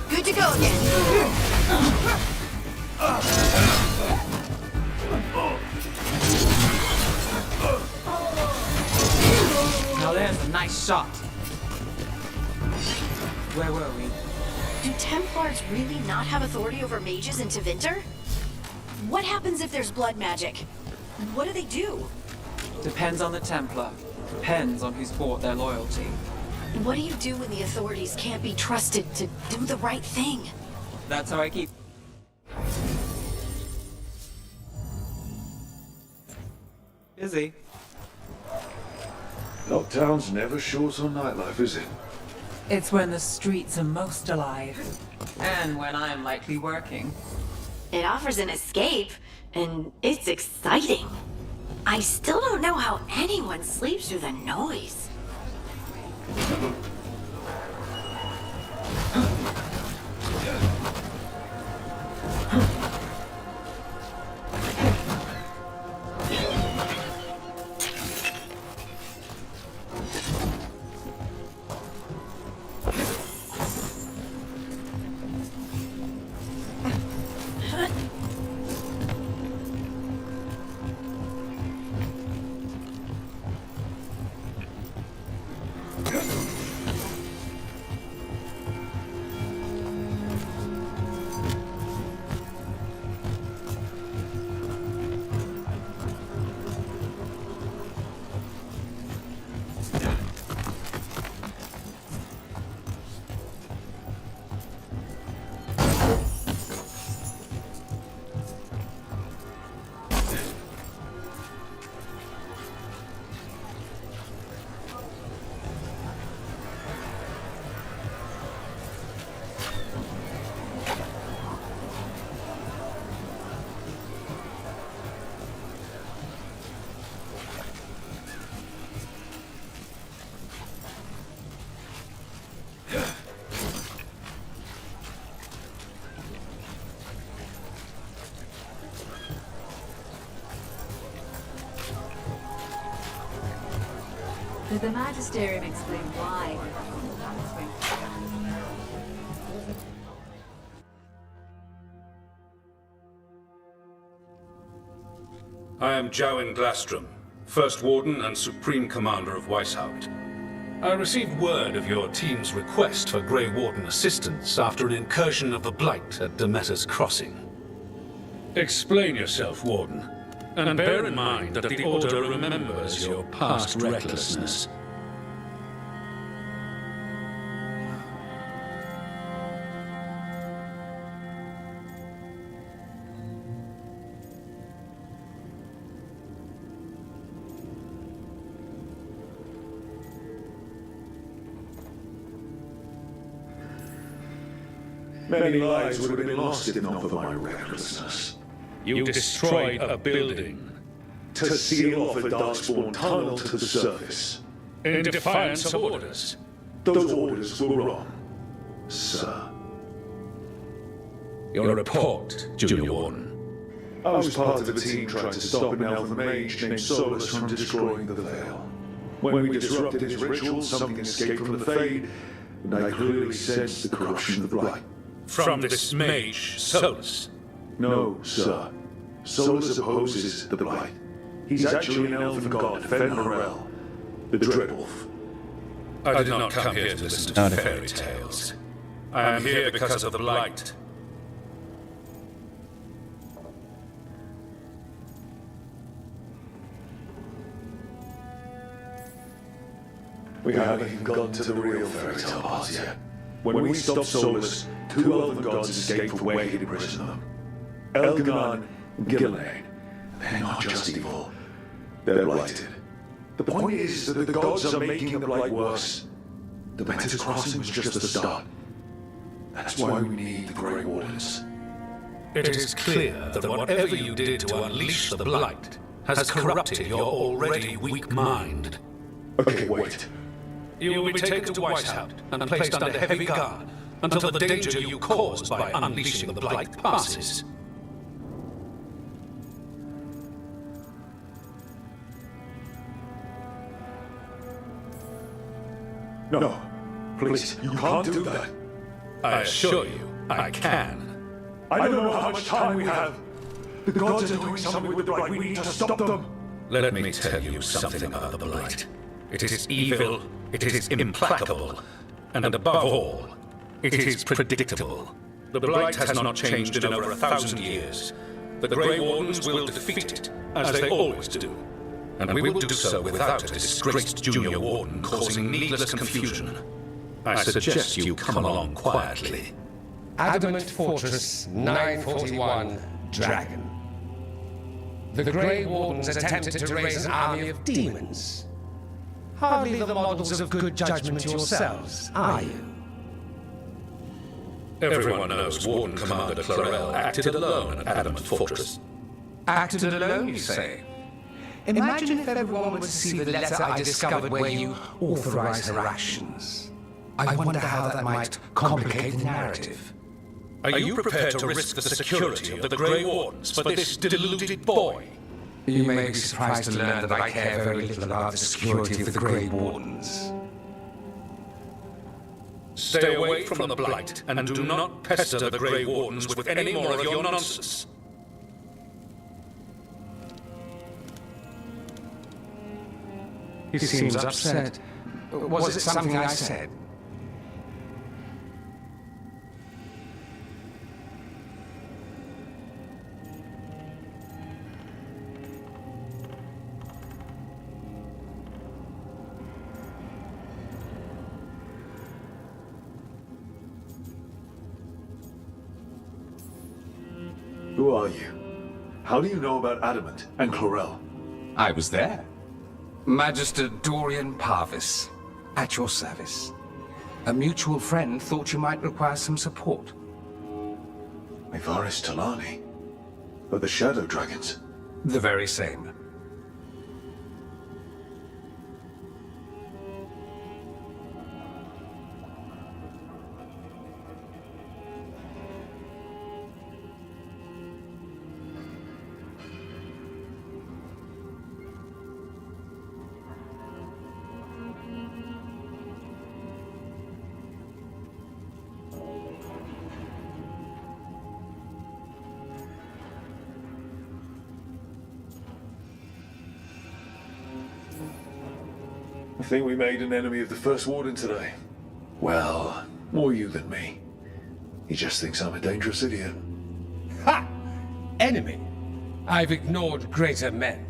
Good to go again. Now there's a nice shot. Where were we? Do Templars really not have authority over mages in Tevinter? What happens if there's blood magic? What do they do? Depends on the Templar. Depends on who's bought their loyalty. What do you do when the authorities can't be trusted to do the right thing? That's how I keep... busy. Lockdown's never short on nightlife, is it? It's when the streets are most alive. And when I'm likely working. It offers an escape, and it's exciting. I still don't know how anyone sleeps through the noise. Did the Magisterium explain why? I am Jowen Glastrom, First Warden and Supreme Commander of Weishaupt. I received word of your team's request for Grey Warden assistance after an incursion of the Blight at Demeter's Crossing. Explain yourself, Warden, and bear in mind that the Order remembers your past recklessness. Many lives would have been lost if not for my recklessness. You destroyed a building. To seal off a Darkspawn tunnel to the surface. In defiance of orders. Those orders were wrong, sir. Your report, Junior Warden. I was part of a team trying to stop an elven mage named Solus from destroying the Veil. When we disrupted his rituals, something escaped from the Fade, and I clearly sensed the corruption of the Blight. From this mage, Solus? No, sir. Solus opposes the Blight. He's actually an elven god, Fen'Morel, the Dreadwolf. I did not come here to listen to fairy tales. I am here because of the Blight. We haven't even gotten to the real fairy tale part yet. When we stopped Solus, 2 elven gods escaped from where he'd imprisoned them. Elganon and Gillian. They're not just evil. They're blighted. The point is that the gods are making the Blight worse. The Demeter's Crossing was just the start. That's why we need the Grey Wardens. It is clear that whatever you did to unleash the Blight has corrupted your already weak mind. Okay, wait. You will be taken to Weishaupt and placed under heavy guard until the danger you caused by unleashing the Blight passes. No, please, you can't do that. I assure you, I can. I don't know how much time we have. The gods are doing something with the Blight. We need to stop them. Let me tell you something about the Blight. It is evil, it is implacable, and above all, it is predictable. The Blight has not changed in over 1,000 years. The Grey Wardens will defeat it, as they always do. And we will do so without a disgraced Junior Warden causing needless confusion. I suggest you come along quietly. Adamant Fortress 941 Dragon. The Grey Wardens attempted to raise an army of demons. Hardly the models of good judgment yourselves, are you? Everyone knows Warden Commander Clarel acted alone at Adamant Fortress. Acted alone, you say? Imagine if everyone were to see the letter I discovered where you authorized her actions. I wonder how that might complicate the narrative. Are you prepared to risk the security of the Grey Wardens for this deluded boy? You may be surprised to learn that I care very little about the security of the Grey Wardens. Stay away from the Blight, and do not pester the Grey Wardens with any more of your nonsense. He seems upset. Was it something I said? Who are you? How do you know about Adamant and Clarel? I was there. Magister Dorian Parvis, at your service. A mutual friend thought you might require some support. Ivaris Talani? Of the Shadow Dragons? The very same. I think we made an enemy of the First Warden today. Well, more you than me. He just thinks I'm a dangerous idiot. Ha! Enemy? I've ignored greater men.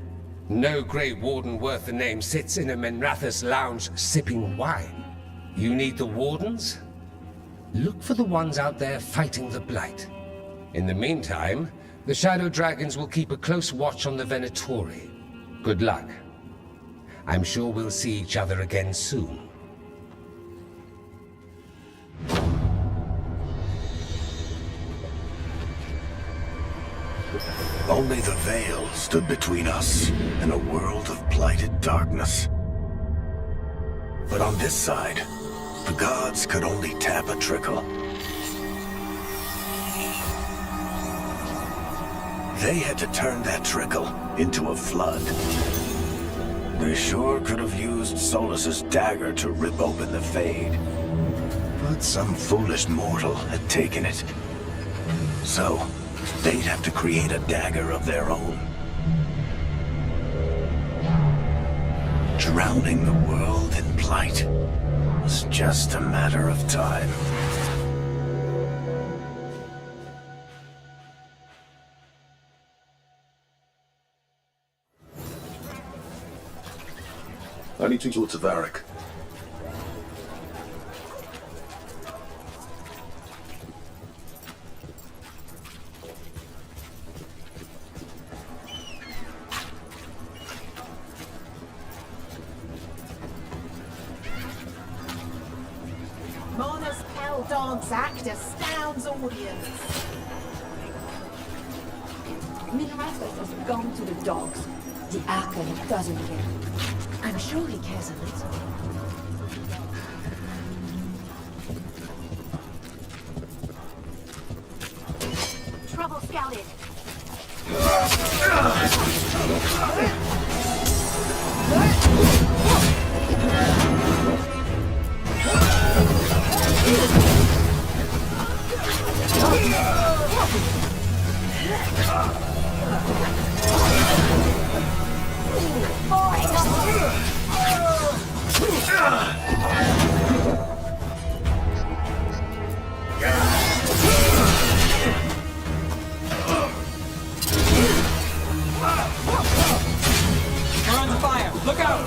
No Grey Warden worth the name sits in a Menrathus lounge sipping wine. You need the Wardens? Look for the ones out there fighting the Blight. In the meantime, the Shadow Dragons will keep a close watch on the Venatori. Good luck. I'm sure we'll see each other again soon. Only the Veil stood between us and a world of blighted darkness. But on this side, the gods could only tap a trickle. They had to turn that trickle into a flood. They sure could have used Solus's dagger to rip open the Fade. But some foolish mortal had taken it. So, they'd have to create a dagger of their own. Drowning the world in blight was just a matter of time. I need to talk to Varric. Mona's Pell Dog's act astounds audience. Minrathus has gone to the dogs. The Archon doesn't care. I'm sure he cares a little. Trouble scouted. We're under fire! Look out!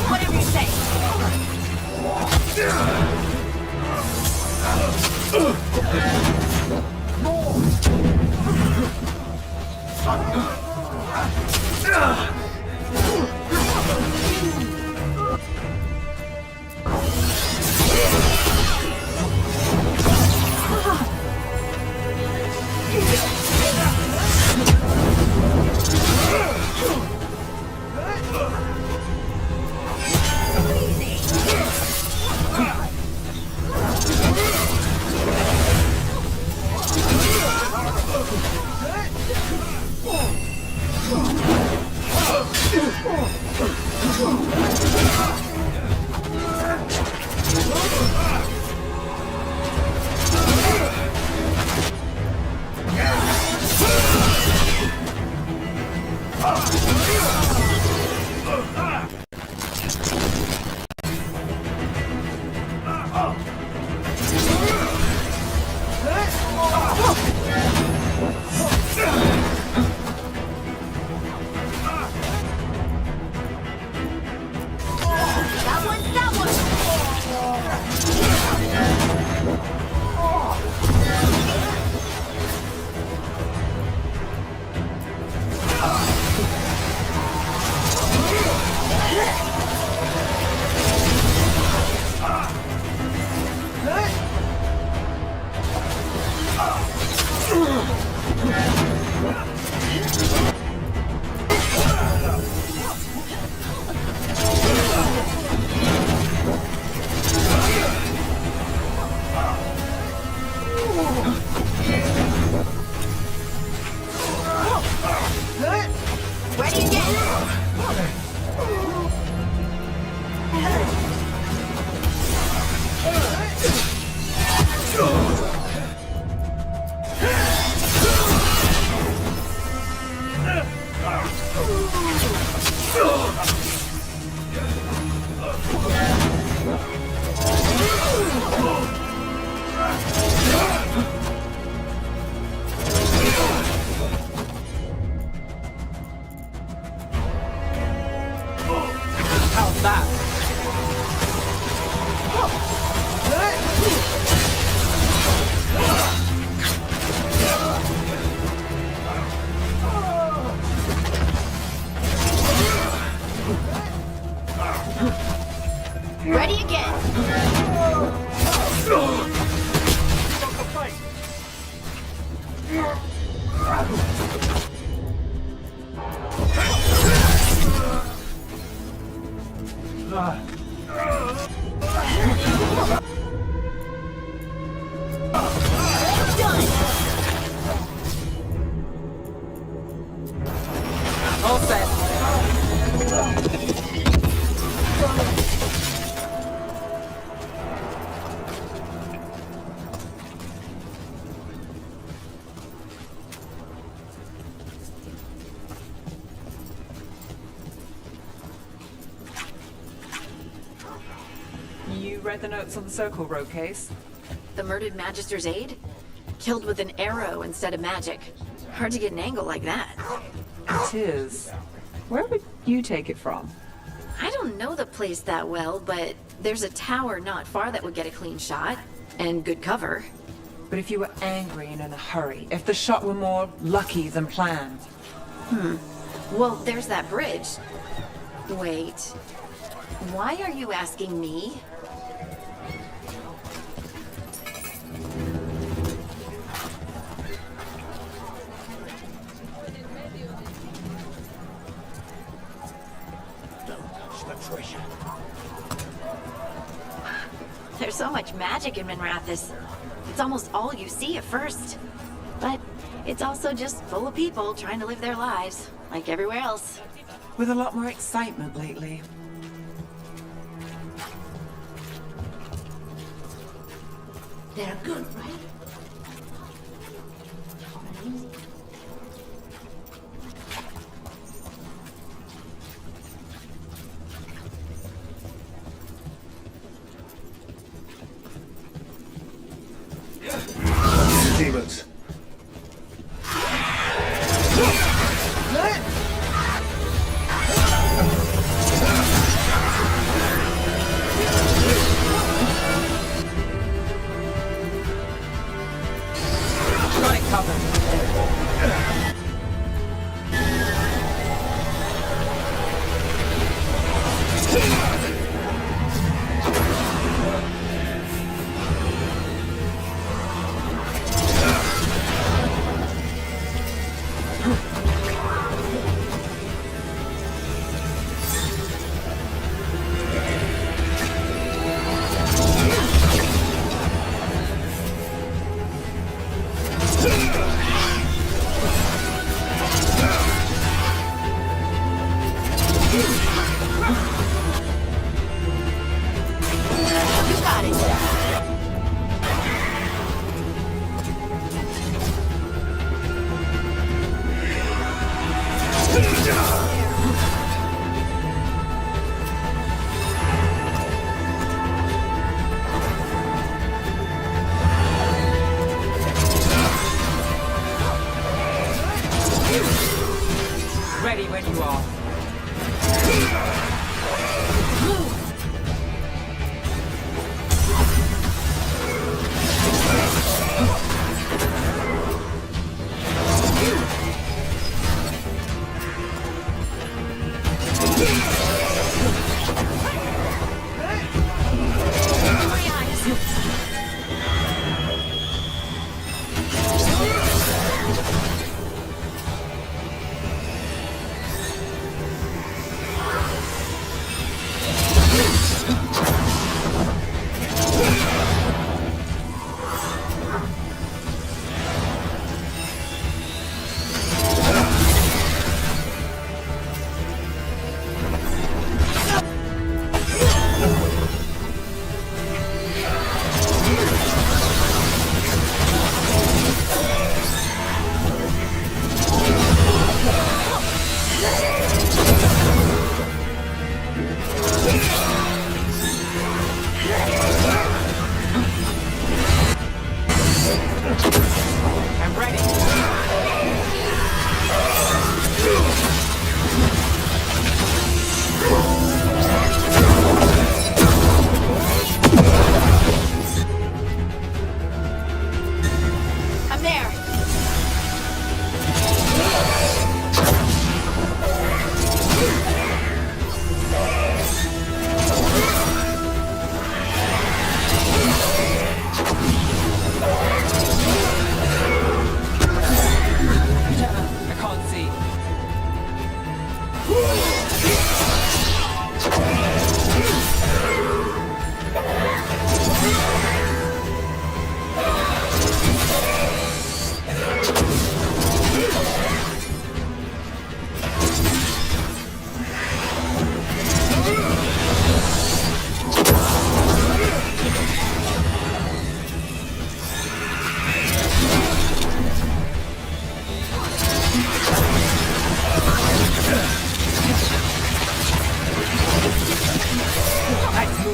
Whatever you say. What's that? Ready again. All set. You read the notes on the Circle Road case? The murdered Magister's aide? Killed with an arrow instead of magic. Hard to get an angle like that. It is. Where would you take it from? I don't know the place that well, but there's a tower not far that would get a clean shot. And good cover. But if you were angry and in a hurry, if the shot were more lucky than planned. Well, there's that bridge. Wait. Why are you asking me? There's so much magic in Minrathous. It's almost all you see at first. But it's also just full of people trying to live their lives, like everywhere else. With a lot more excitement lately. They're good, right? Demons. Got it covered.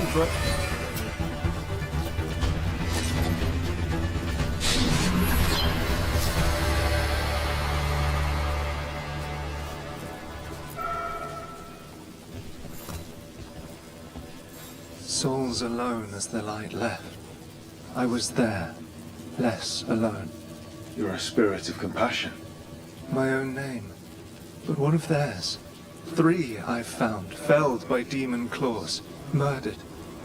for it. Souls alone as the light left. I was there, less alone. You're a spirit of compassion. My own name. But what of theirs? 3 I've found, felled by demon claws, murdered.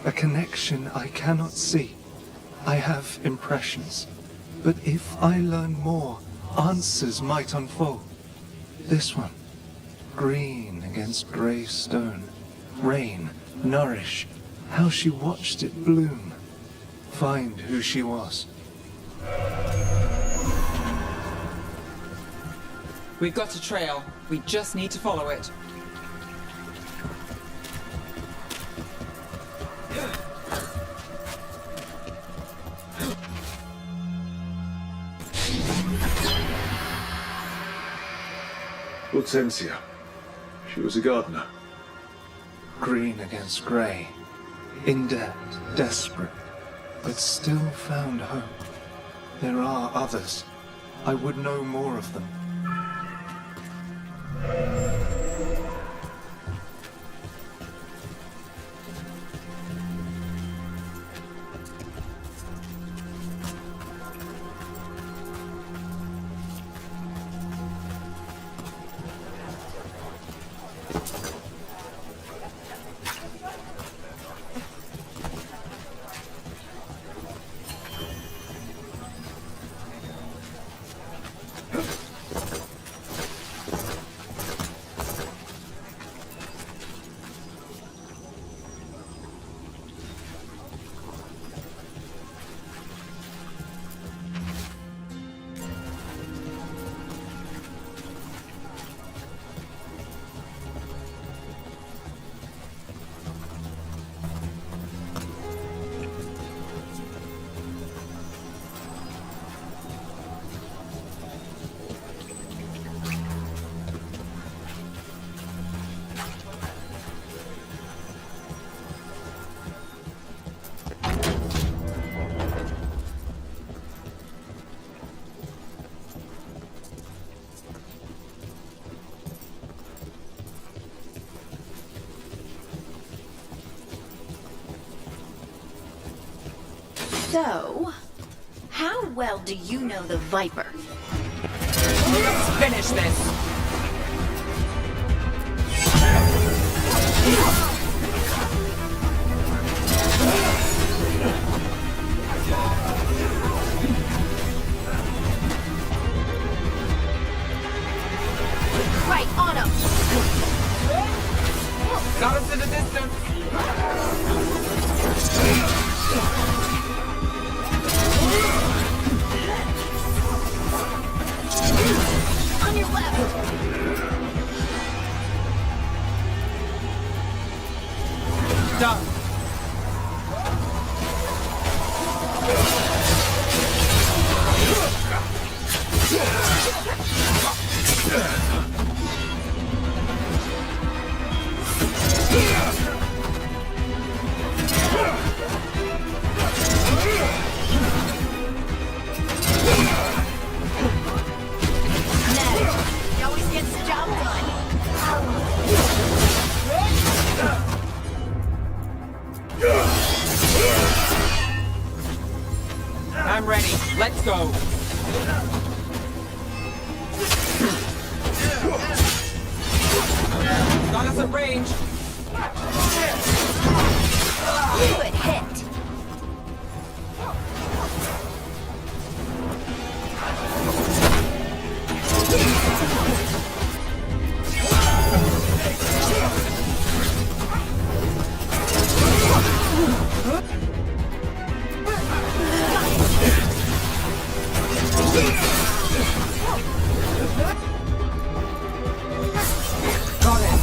A connection I cannot see. I have impressions. But if I learn more, answers might unfold. This one. Green against grey stone. Rain, nourish. How she watched it bloom. Find who she was. We've got a trail. We just need to follow it. Hortensia. She was a gardener. Green against grey. In debt, desperate, but still found hope. There are others. I would know more of them. So, how well do you know the Viper? Let's finish this! Right on him! Got us in the distance! On your left! Done! He always gets the job done. I'm ready. Let's go. Got us at range. Good hit. Got it.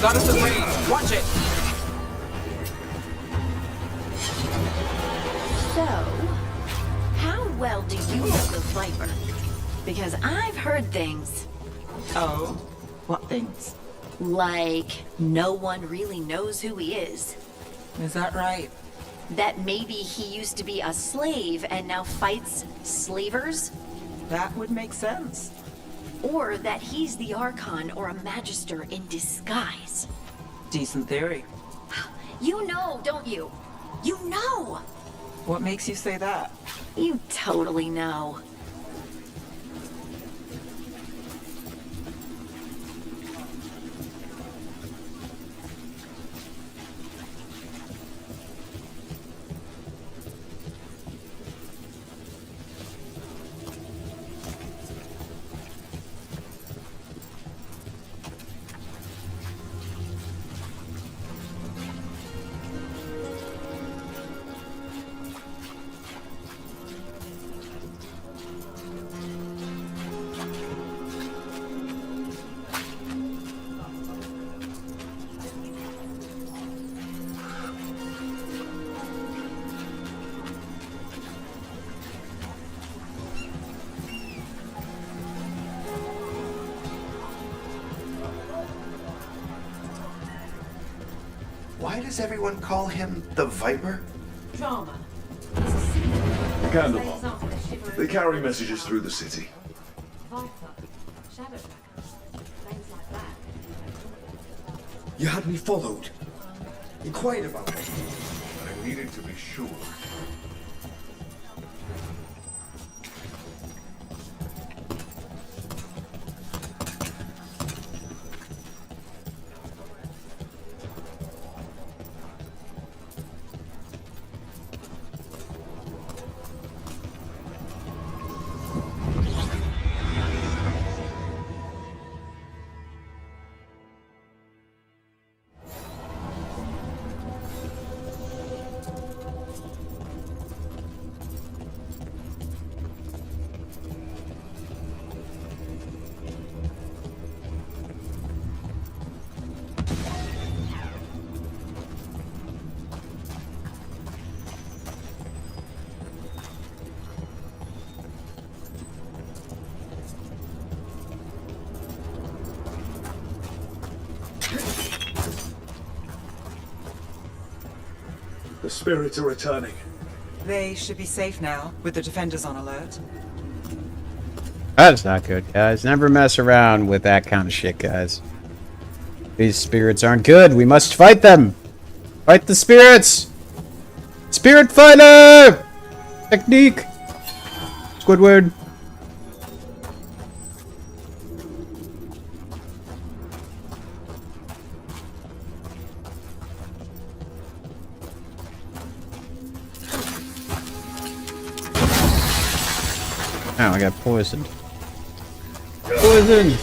got us at range. Watch it. So, how well do you know the Viper? Because I've heard things. Oh? What things? Like, no one really knows who he is. Is that right? That maybe he used to be a slave and now fights slavers? That would make sense. Or that he's the Archon or a Magister in disguise. Decent theory. You know, don't you? You know! What makes you say that? You totally know. Why does everyone call him the Viper? Drama. Candlelight. They carry messages through the city. Viper. Shadow tracker. Things like that. You had me followed. Inquired about me. I needed to be sure. The spirits are returning. They should be safe now, with the defenders on alert. That's not good, guys. Never mess around with that kind of shit, guys. These spirits aren't good. We must fight them. Fight the spirits. Spirit fighter! Technique. Squidward. Oh, I got poisoned. Poisoned!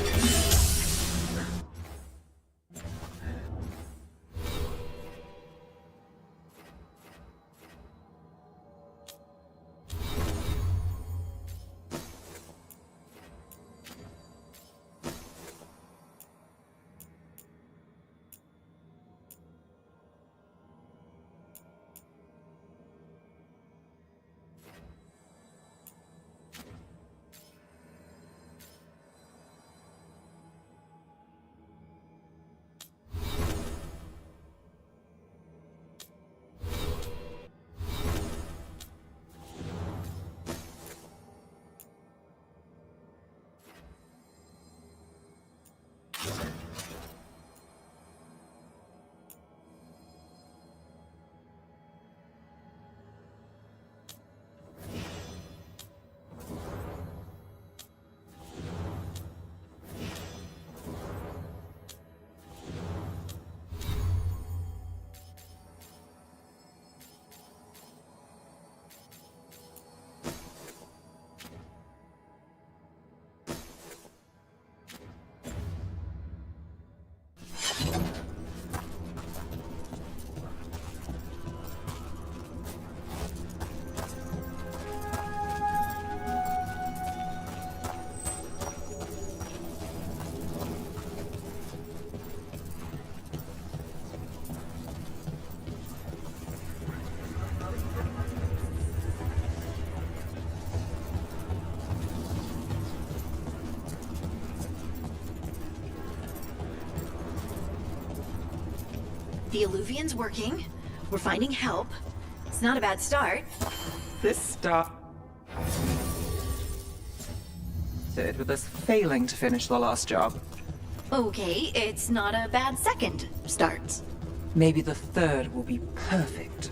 The Illuvian's working. We're finding help. It's not a bad start. This start with us failing to finish the last job. Okay, it's not a bad second start. Maybe the third will be perfect.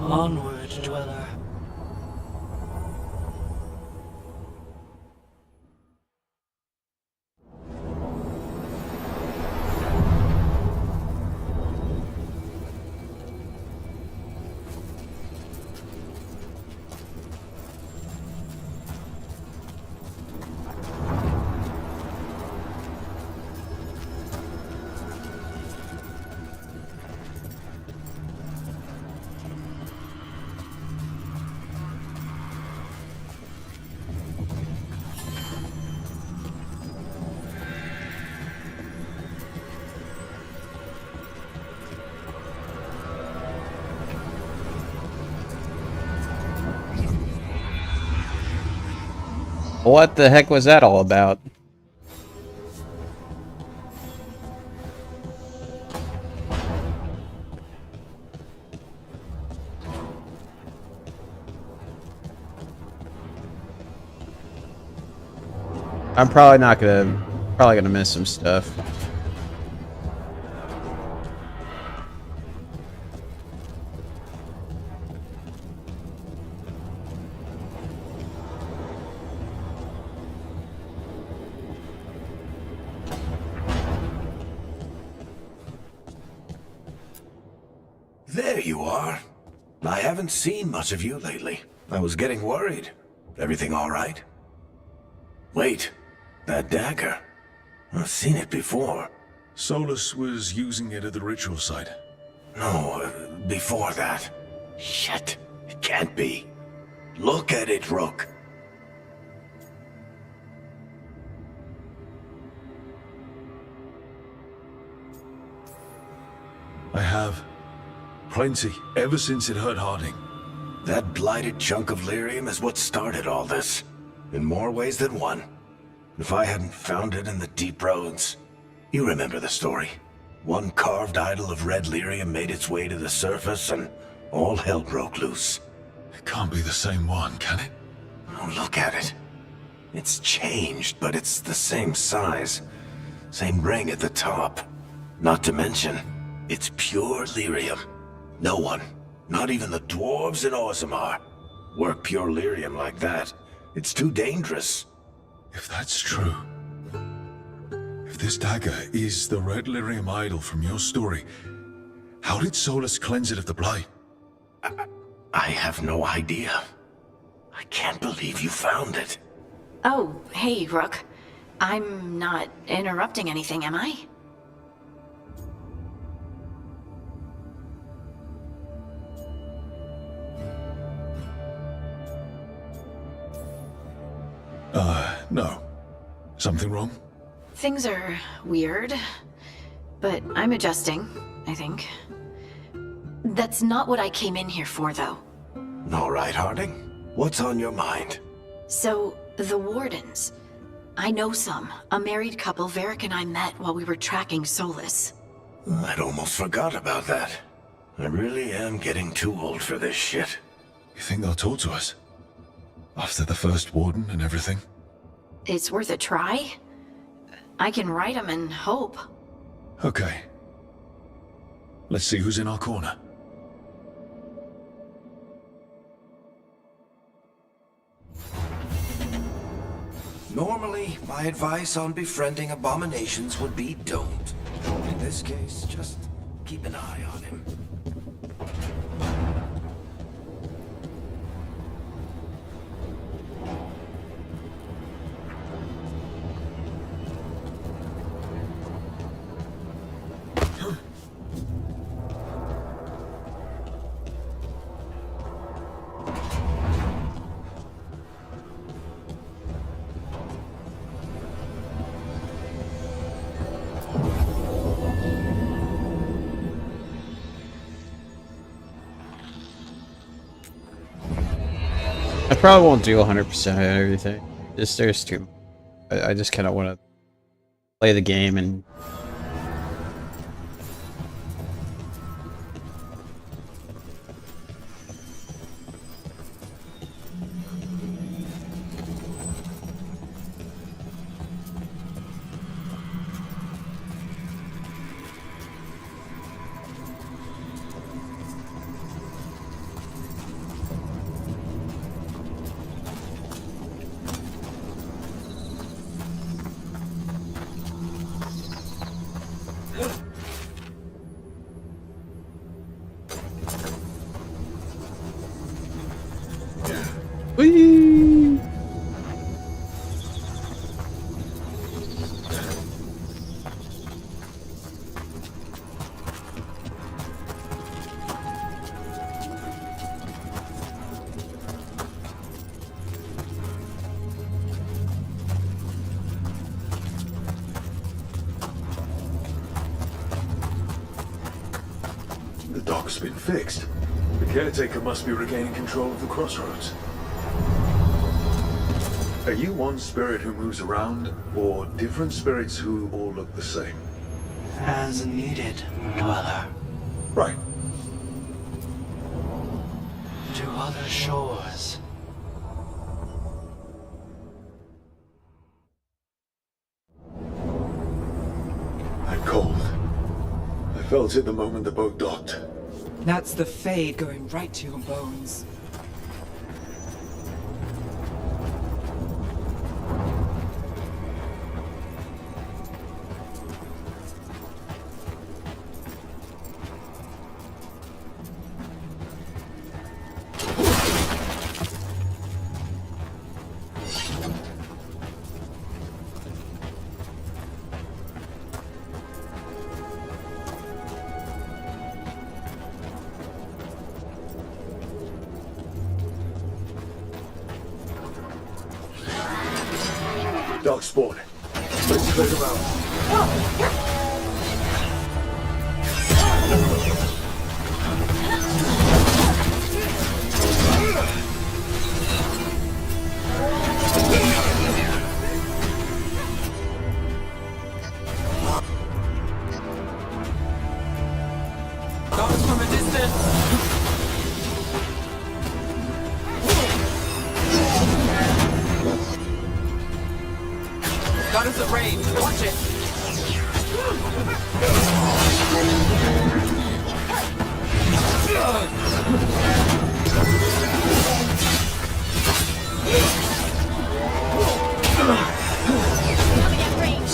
Onward, dweller. What the heck was that all about? I'm probably gonna miss some stuff. There you are. I haven't seen much of you lately. I was getting worried. Everything all right? Wait, that dagger. I've seen it before. Solus was using it at the ritual site. No, before that. Shit, it can't be. Look at it, Rook. I have. Plenty, ever since it hurt Harding. That blighted chunk of lyrium is what started all this. In more ways than one. If I hadn't found it in the deep roads... You remember the story. One carved idol of red lyrium made its way to the surface and all hell broke loose. It can't be the same one, can it? Oh, look at it. It's changed, but it's the same size. Same ring at the top. Not to mention, it's pure lyrium. No one, not even the dwarves in Orzammar, work pure lyrium like that. It's too dangerous. If that's true... If this dagger is the red lyrium idol from your story, how did Solus cleanse it of the blight? I have no idea. I can't believe you found it. Oh, hey, Rook. I'm not interrupting anything, am I? No. Something wrong? Things are weird, but I'm adjusting, I think. That's not what I came in here for, though. All right, Harding. What's on your mind? So, the Wardens. I know some. A married couple Varric and I met while we were tracking Solus. I'd almost forgot about that. I really am getting too old for this shit. You think they'll talk to us? After the first warden and everything? It's worth a try. I can write them and hope. Okay. Let's see who's in our corner. Normally, my advice on befriending abominations would be don't. In this case, just keep an eye on him. I probably won't do 100% of everything. There's too. I just kind of want to play the game and. Whee! The dock's been fixed. The caretaker must be regaining control of the crossroads. Are you one spirit who moves around, or different spirits who all look the same? As needed, Dweller. Right. To other shores. I'm cold. I felt it the moment the boat docked. That's the Fade going right to your bones. Dark spawn. Let's clear them out. Dogs from a distance. Got us at range. Watch it. Coming at range.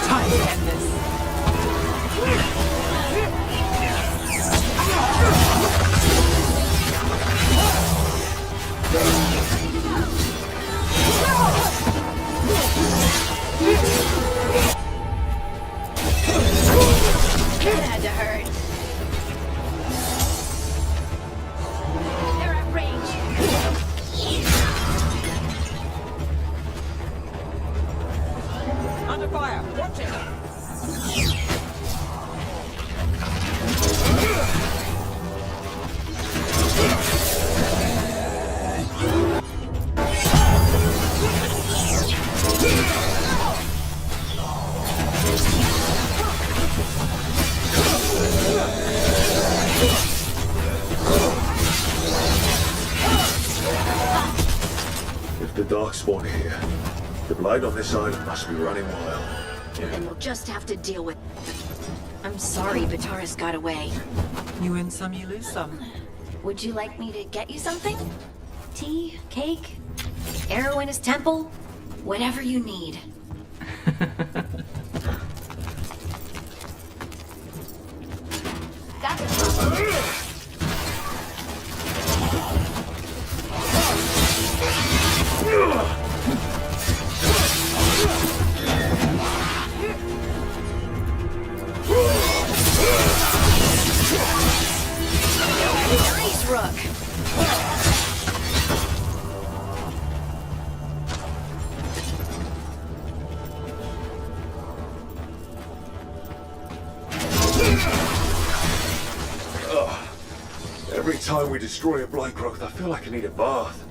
Time to end this. The Darkspawn are here. The Blight on this island must be running wild. And we'll just have to deal with... I'm sorry Bataris got away. You win some, you lose some. Would you like me to get you something? Tea? Cake? Arrow in his temple? Whatever you need. Nice, Rook. Every time we destroy a blight growth, I feel like I need a bath.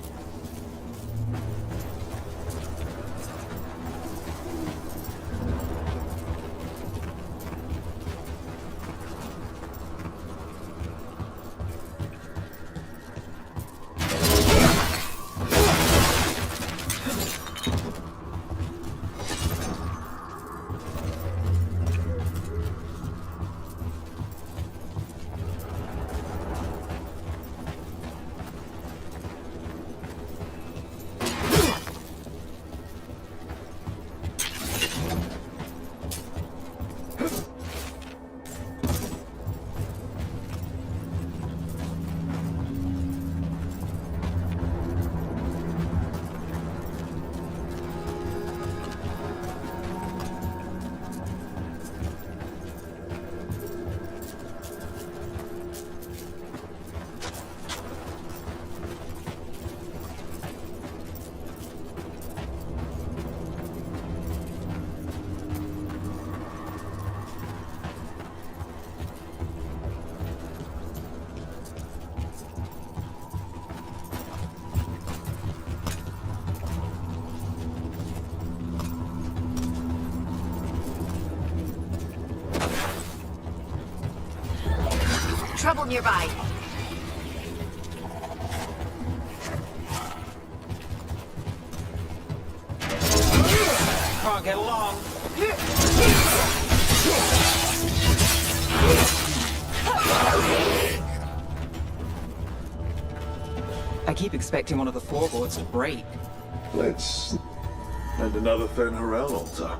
Trouble nearby. Can't get along. I keep expecting one of the floorboards to break. Let's... and another Fen Harel altar.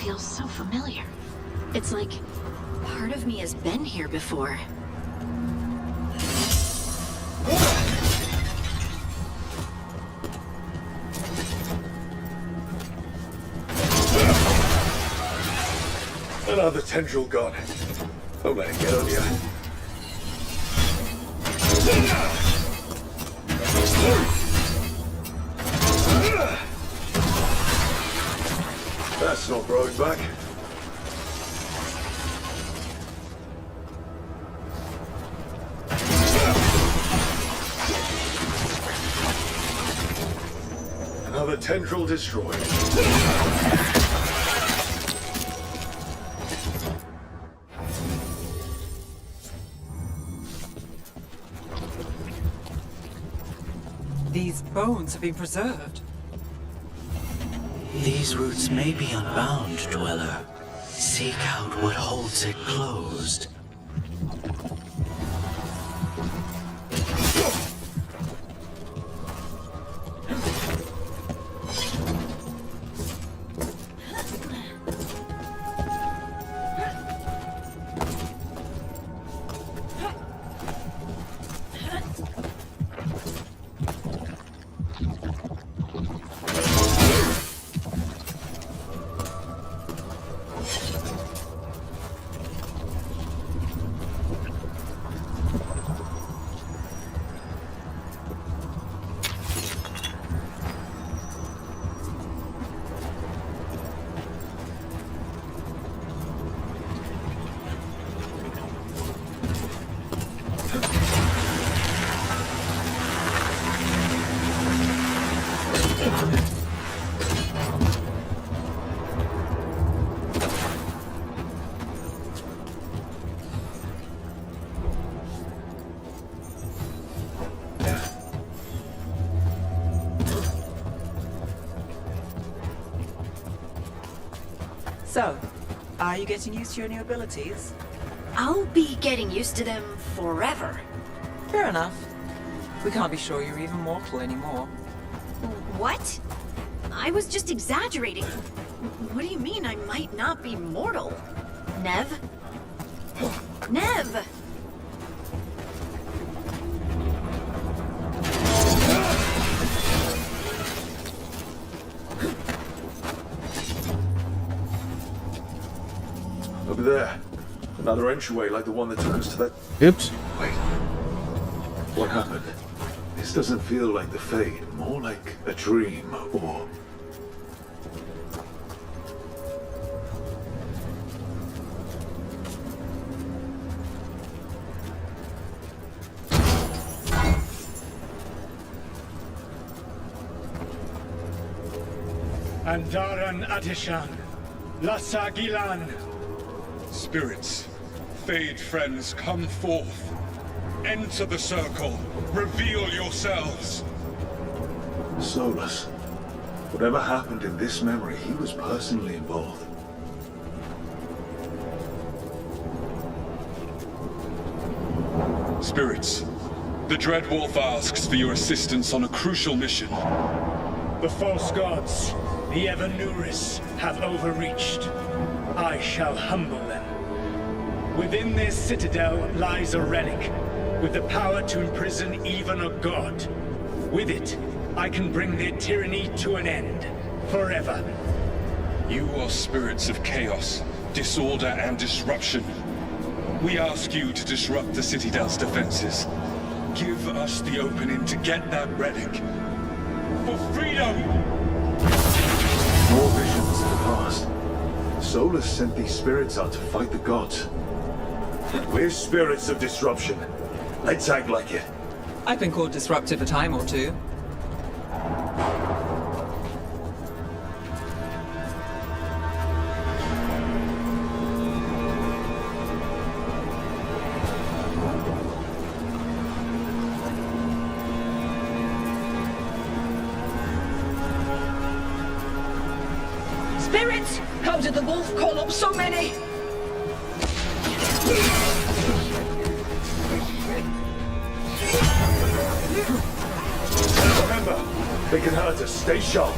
feels so familiar. It's like part of me has been here before. Another tendril gone. Don't let it get on you. That's not growing back. Another tendril destroyed. These bones have been preserved. These roots may be unbound, Dweller. Seek out what holds it closed. So, are you getting used to your new abilities? I'll be getting used to them forever. Fair enough. We can't be sure you're even mortal anymore. What? I was just exaggerating. What do you mean I might not be mortal? Nev? Nev! Over there. Another entryway like the one that took us to that... Oops. Wait. What happened? This doesn't feel like the Fade. More like a dream, or... Andaran Atishan, Lasagilan. Spirits, Fade friends, come forth. Enter the circle. Reveal yourselves. Solus. Whatever happened in this memory, he was personally involved. Spirits, the Dread Wolf asks for your assistance on a crucial mission. The false gods, the Evanuris, have overreached. I shall humble them. Within this citadel lies a relic, with the power to imprison even a god. With it, I can bring their tyranny to an end, forever. You are spirits of chaos, disorder, and disruption. We ask you to disrupt the Citadel's defenses. Give us the opening to get that relic. For freedom! More visions of the past. Solus sent these spirits out to fight the gods. We're spirits of disruption. Let's act like it. I've been called disruptive a time or two. Spirits! How did the wolf call up so many? Remember, they can hurt us. Stay sharp.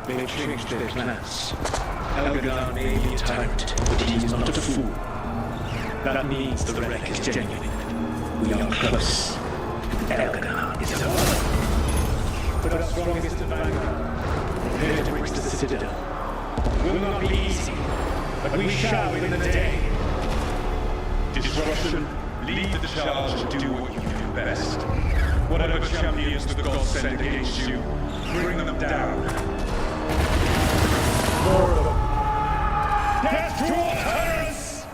may change their plans. Elgadon may be a tyrant, but he is not a fool. That means the relic is genuine. We are close. Elgadon is alive. But our strongest Veilguard, prepare to reach the Citadel. It will not be easy, but we shall win the day. Disruption, lead the charge and do what you do best. Whatever champions the gods send against you, bring them down. Death to all tyrants!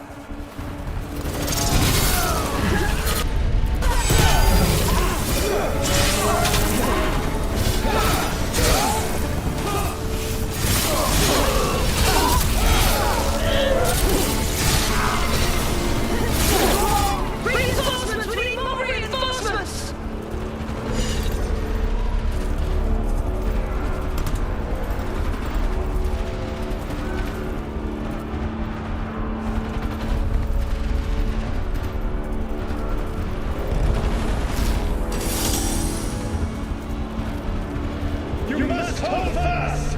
Reinforcements! We need more reinforcements! You must hold fast!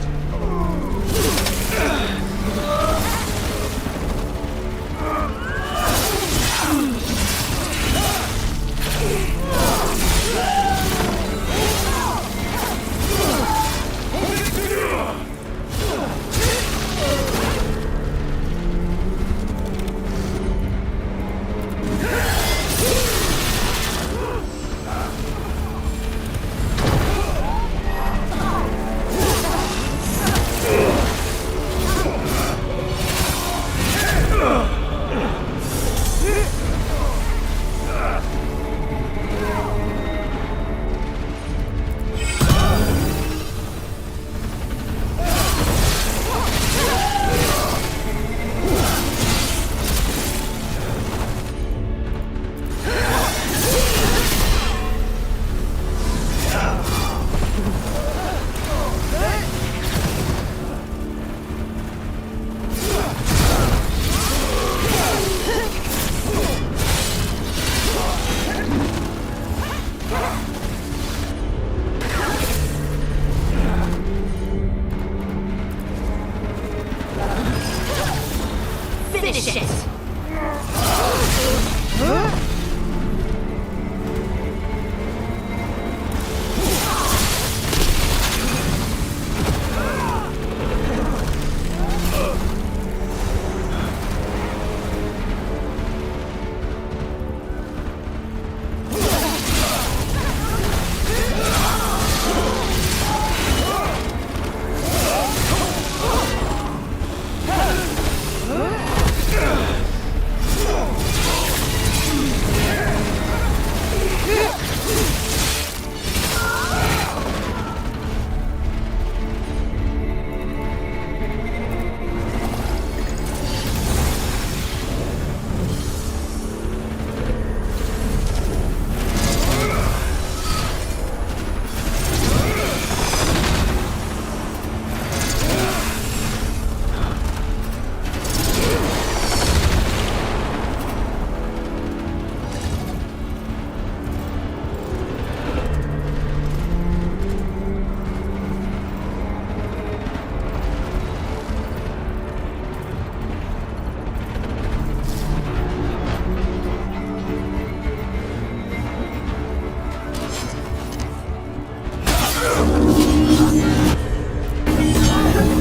Finish it!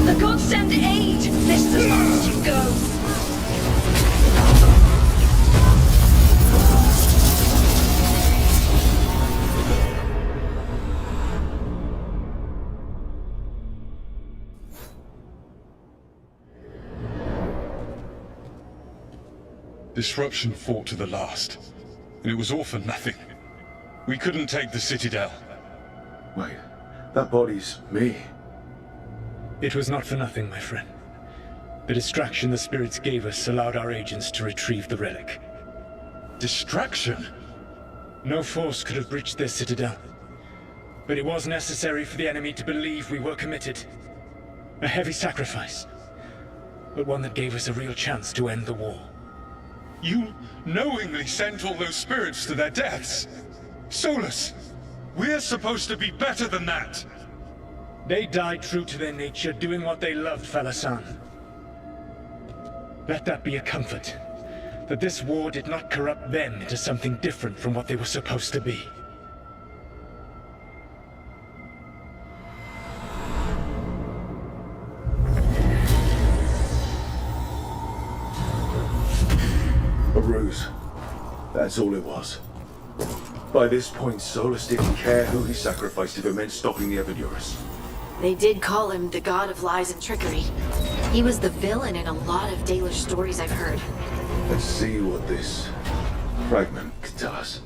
The gods send aid! This as far as you go! Disruption fought to the last, and it was all for nothing. We couldn't take the Citadel. Wait, that body's me. It was not for nothing, my friend. The distraction the spirits gave us allowed our agents to retrieve the relic. Distraction? No force could have breached their citadel. But it was necessary for the enemy to believe we were committed. A heavy sacrifice, but one that gave us a real chance to end the war. You knowingly sent all those spirits to their deaths? Solus, we're supposed to be better than that! They died true to their nature, doing what they loved, Falasan. Let that be a comfort, that this war did not corrupt them into something different from what they were supposed to be. A ruse. That's all it was. By this point, Solus didn't care who he sacrificed if it meant stopping the Evidurus. They did call him the god of lies and trickery. He was the villain in a lot of Dalish stories I've heard. Let's see what this fragment can tell us.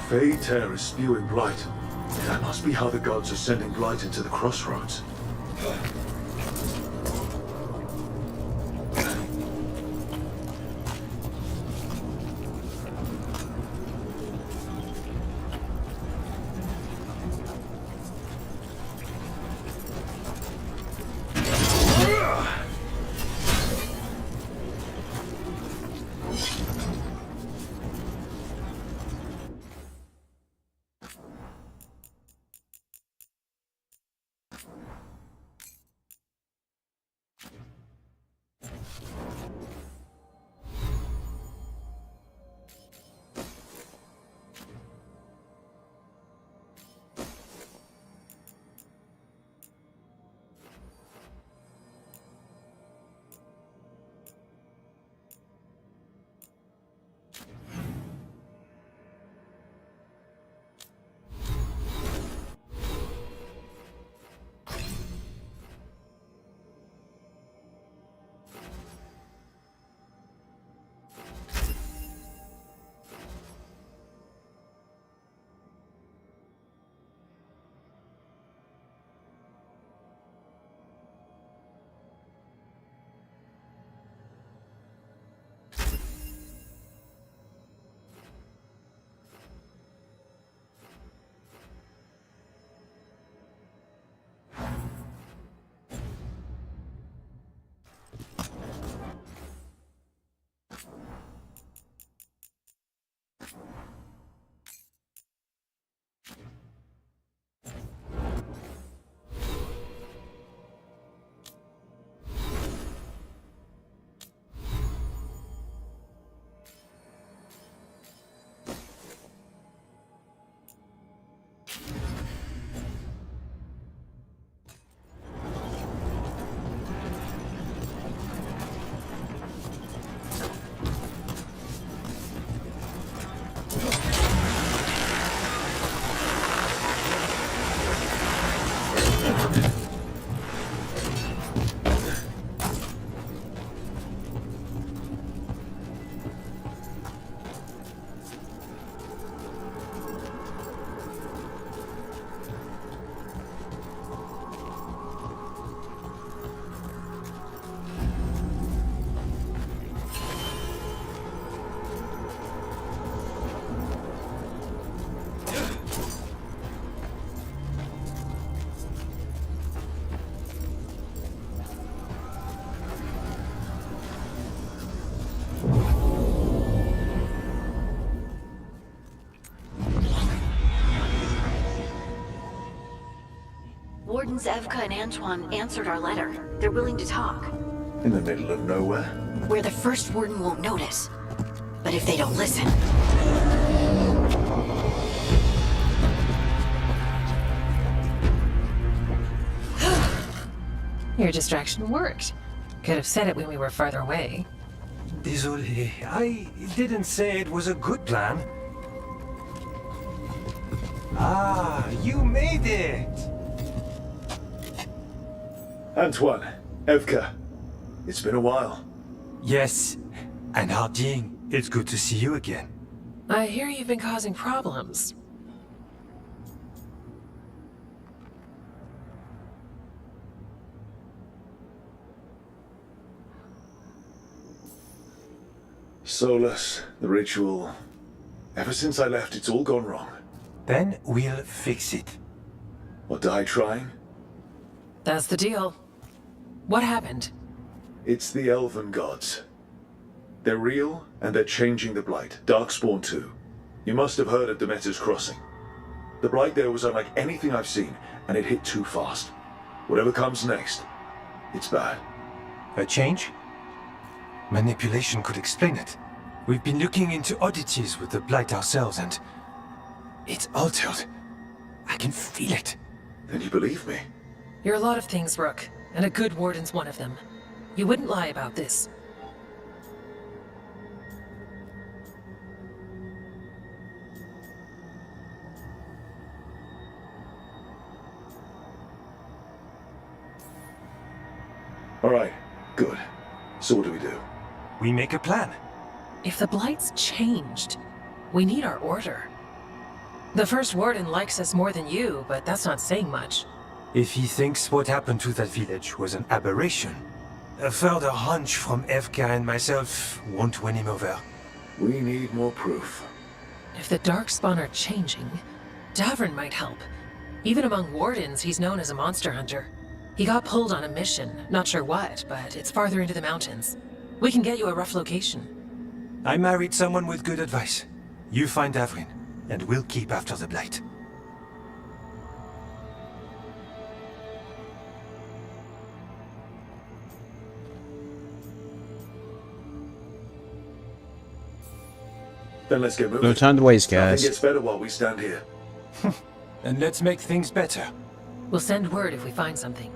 Fey tear is spewing blight. That must be how the gods are sending blight into the crossroads. Wardens Evka and Antoine answered our letter. They're willing to talk. In the middle of nowhere? Where the first warden won't notice. But if they don't listen... Your distraction worked. Could have said it when we were farther away. Désolé, I didn't say it was a good plan. Ah, you made it! Antoine, Evka, it's been a while. Yes, and Harding, it's good to see you again. I hear you've been causing problems. Solus, the ritual. Ever since I left, it's all gone wrong. Then we'll fix it. Or die trying? That's the deal. What happened? It's the elven gods. They're real, and they're changing the Blight. Darkspawn too. You must have heard of Demeter's Crossing. The Blight there was unlike anything I've seen, and it hit too fast. Whatever comes next, it's bad. A change? Manipulation could explain it. We've been looking into oddities with the Blight ourselves, and it's altered. I can feel it. Then you believe me? You're a lot of things, Rook, and a good warden's one of them. You wouldn't lie about this. All right, good. So what do we do? We make a plan. If the Blight's changed, we need our order. The first warden likes us more than you, but that's not saying much. If he thinks what happened to that village was an aberration, a further hunch from Evka and myself won't win him over. We need more proof. If the Darkspawn are changing, Davern might help. Even among wardens, he's known as a monster hunter. He got pulled on a mission, not sure what, but it's farther into the mountains. We can get you a rough location. I married someone with good advice. You find Davrin, and we'll keep after the Blight. Then let's get moving. No time to waste, guys. Nothing gets better while we stand here. And let's make things better. We'll send word if we find something.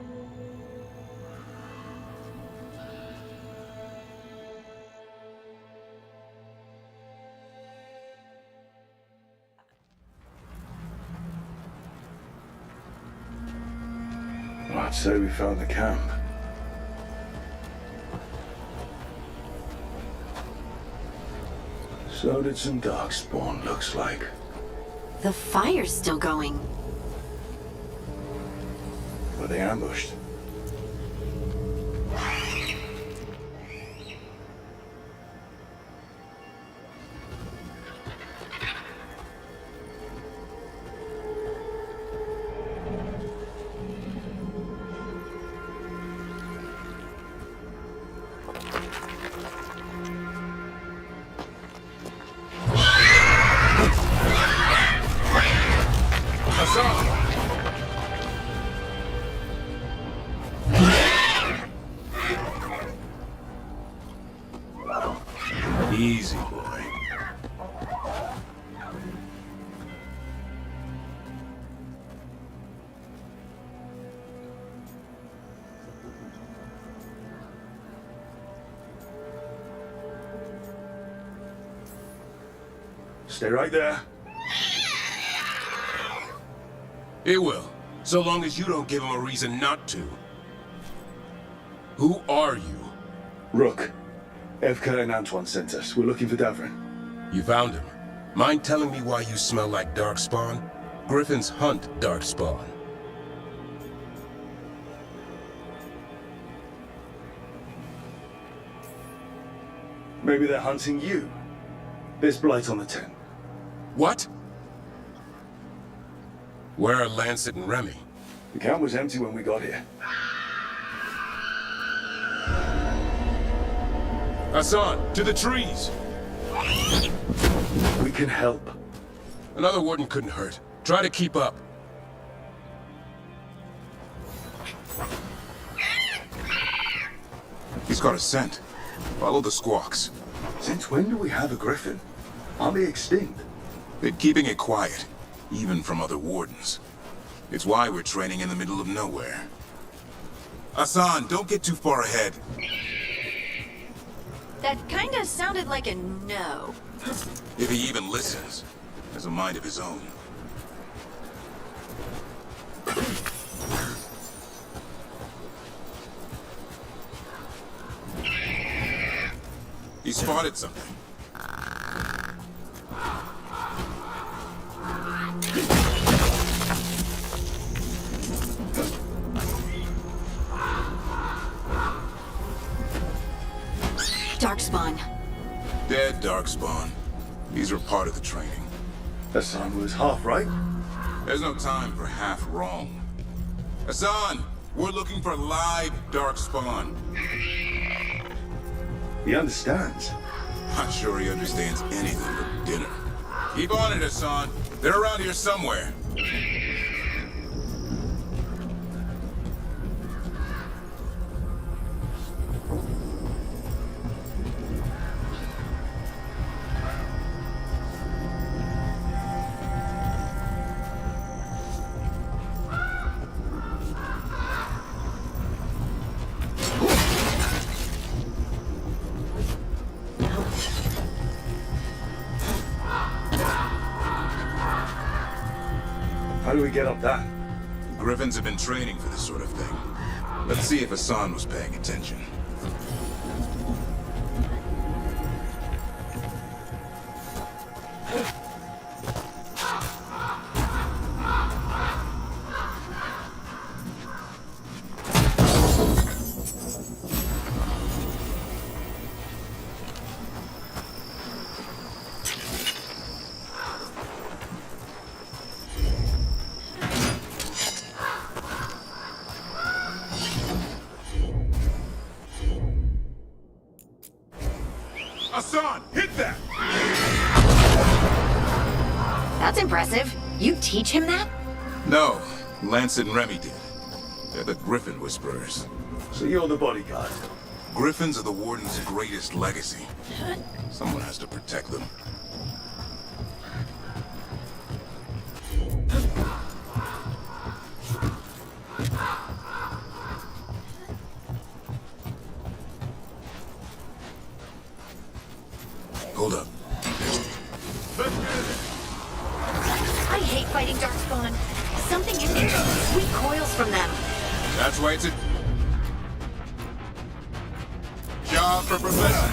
I'd say we found the camp. So did some Darkspawn, looks like. The fire's still going. Were they ambushed? Easy, boy. Stay right there. It will, so long as you don't give him a reason not to. Who are you? Rook. Evka and Antoine sent us. We're looking for Davrin. You found him. Mind telling me why you smell like Darkspawn? Griffins hunt Darkspawn. Maybe they're hunting you. There's Blight on the tent. What? Where are Lancet and Remy? The camp was empty when we got here. Hassan, to the trees! We can help. Another warden couldn't hurt. Try to keep up. He's got a scent. Follow the squawks. Since when do we have a griffin? Aren't they extinct? Been keeping it quiet, even from other wardens. It's why we're training in the middle of nowhere. Hassan, don't get too far ahead. That kinda sounded like a no. If he even listens, has a mind of his own. He spotted something. Darkspawn. Dead Darkspawn. These were part of the training. Hassan was half right. There's no time for half wrong. Hassan, we're looking for live Darkspawn. He understands. Not sure he understands anything but dinner. Keep on it, Hassan. They're around here somewhere. How do we get up that? Griffins have been training for this sort of thing. Let's see if Hassan was paying attention. Hassan, hit that! That's impressive. You teach him that? No, Lancet and Remy did. They're the Griffin Whisperers. So you're the bodyguard? Griffins are the Warden's greatest legacy. Someone has to protect them. Hold up. I hate fighting Darkspawn. Something in me recoils from them. That's why it's a job for Professor.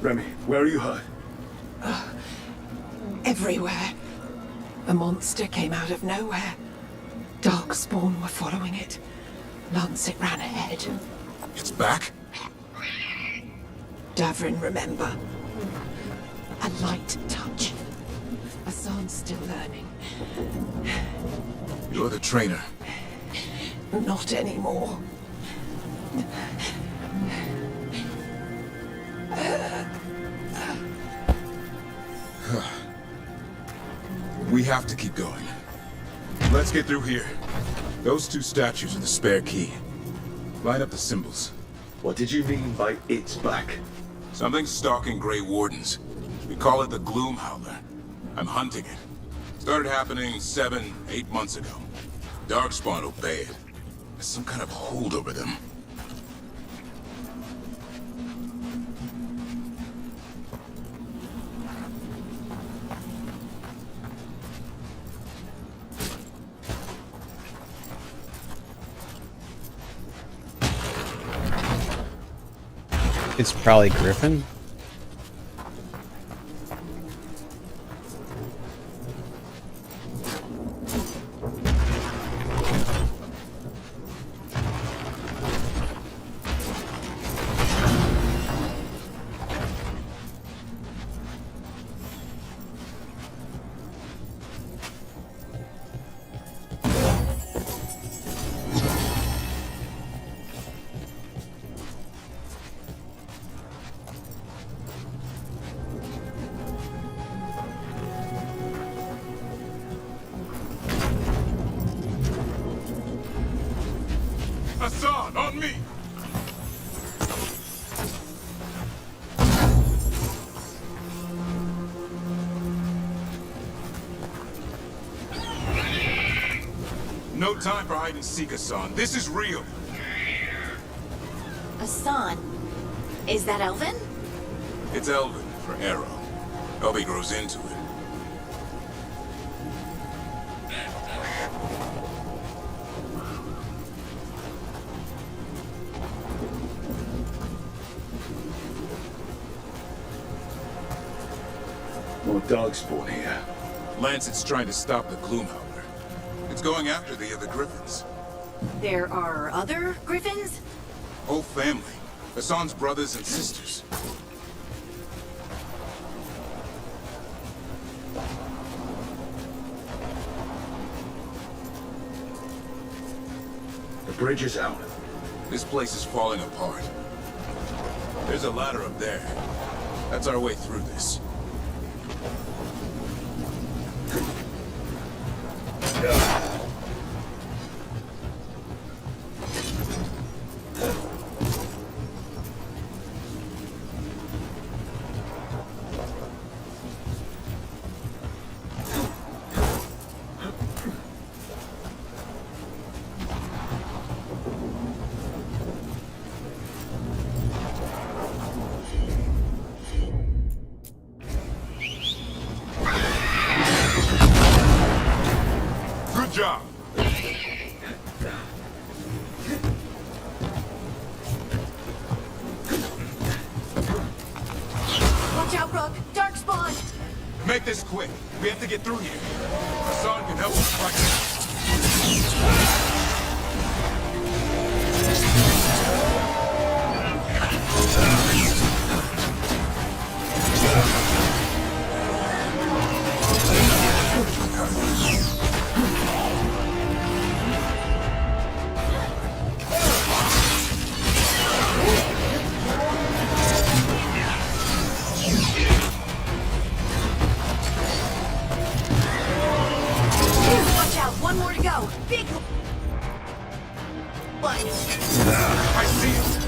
Remy, where are you hurt? Everywhere. A monster came out of nowhere. Darkspawn were following it. Lancet ran ahead. It's back? Davrin, remember. A light touch. Hassan's still learning. You're the trainer. Not anymore. We have to keep going. Let's get through here. Those two statues are the spare key. Line up the symbols. What did you mean by it's back? Something's stalking Grey Wardens. We call it the Gloom Howler. I'm hunting it. Started happening 7, 8 months ago. Darkspawn obey it. There's some kind of hold over them. It's probably Griffin. Hassan, on me! No time for hide and seek, Hassan. This is real. Hassan. Is that Elvin? It's Elvin for Arrow. Elby grows into it. More Darkspawn here. Lancet's trying to stop the Gloomhowler. It's going after the other Griffins. There are other Griffins? Whole family. Hassan's brothers and sisters. The bridge is out. This place is falling apart. There's a ladder up there. That's our way through this. Good job. Watch out, Rook! Darkspawn! Make this quick. We have to get through here. Hassan can help us fight. Watch out! One more to go! Big one! I see it.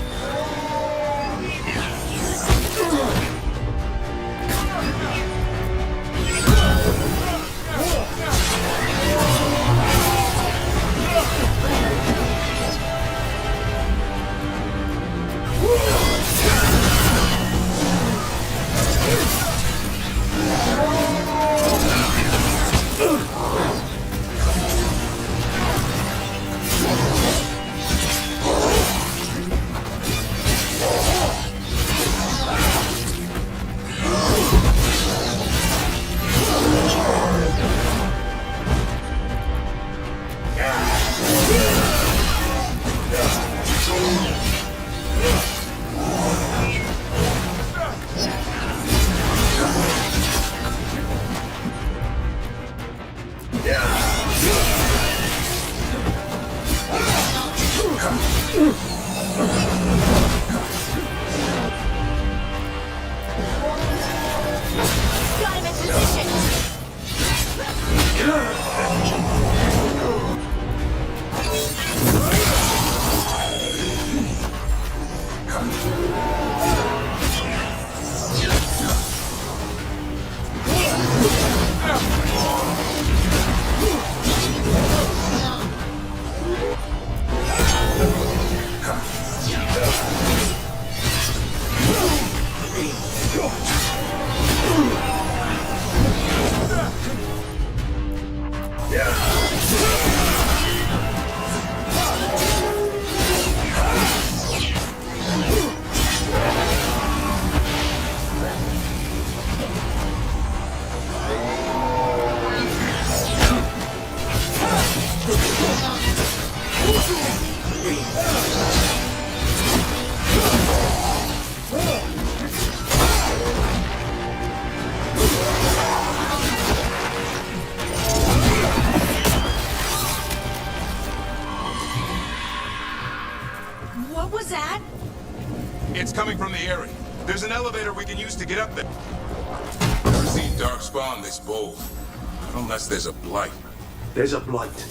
Got him in position! There's an elevator we can use to get up there. Never seen Darkspawn this bold. Not unless there's a blight. There's a blight.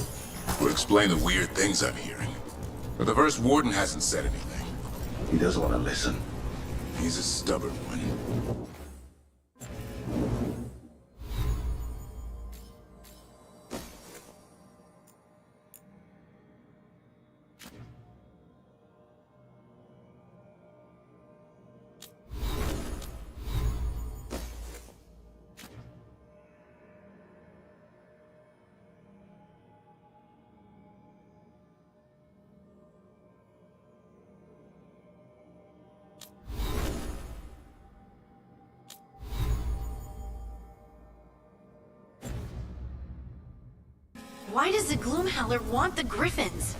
Would explain the weird things I'm hearing. But the first warden hasn't said anything. He doesn't want to listen. He's a stubborn one. Why does the Gloomhowler want the Griffins?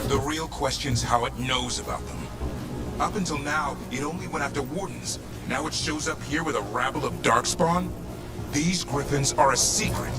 The real question's how it knows about them. Up until now, it only went after wardens. Now it shows up here with a rabble of Darkspawn? These Griffins are a secret.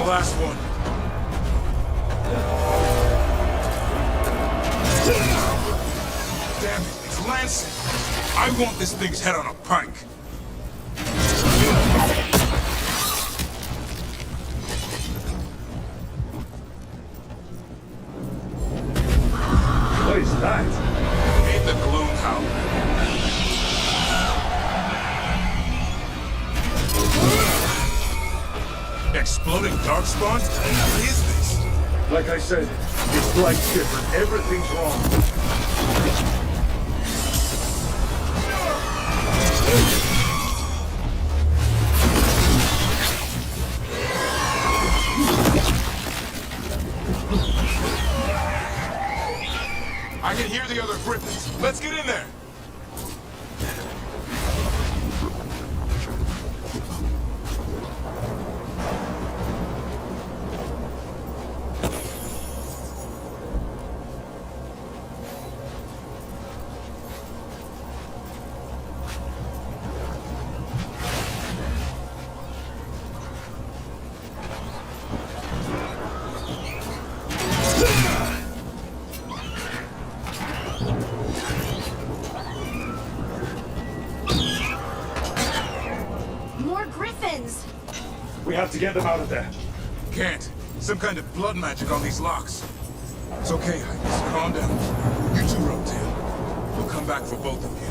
last one. Damn it, it's Lansing. I want this thing's head on a pike. Exploding darkspawn? What is this? Like I said, this blight's different. Everything's wrong. I can hear the other griffins. Let's get in there. More griffins! We have to get them out of there. Can't. Some kind of blood magic on these locks. It's okay, Highness. Calm down. You're too rough, Tail. We'll come back for both of you.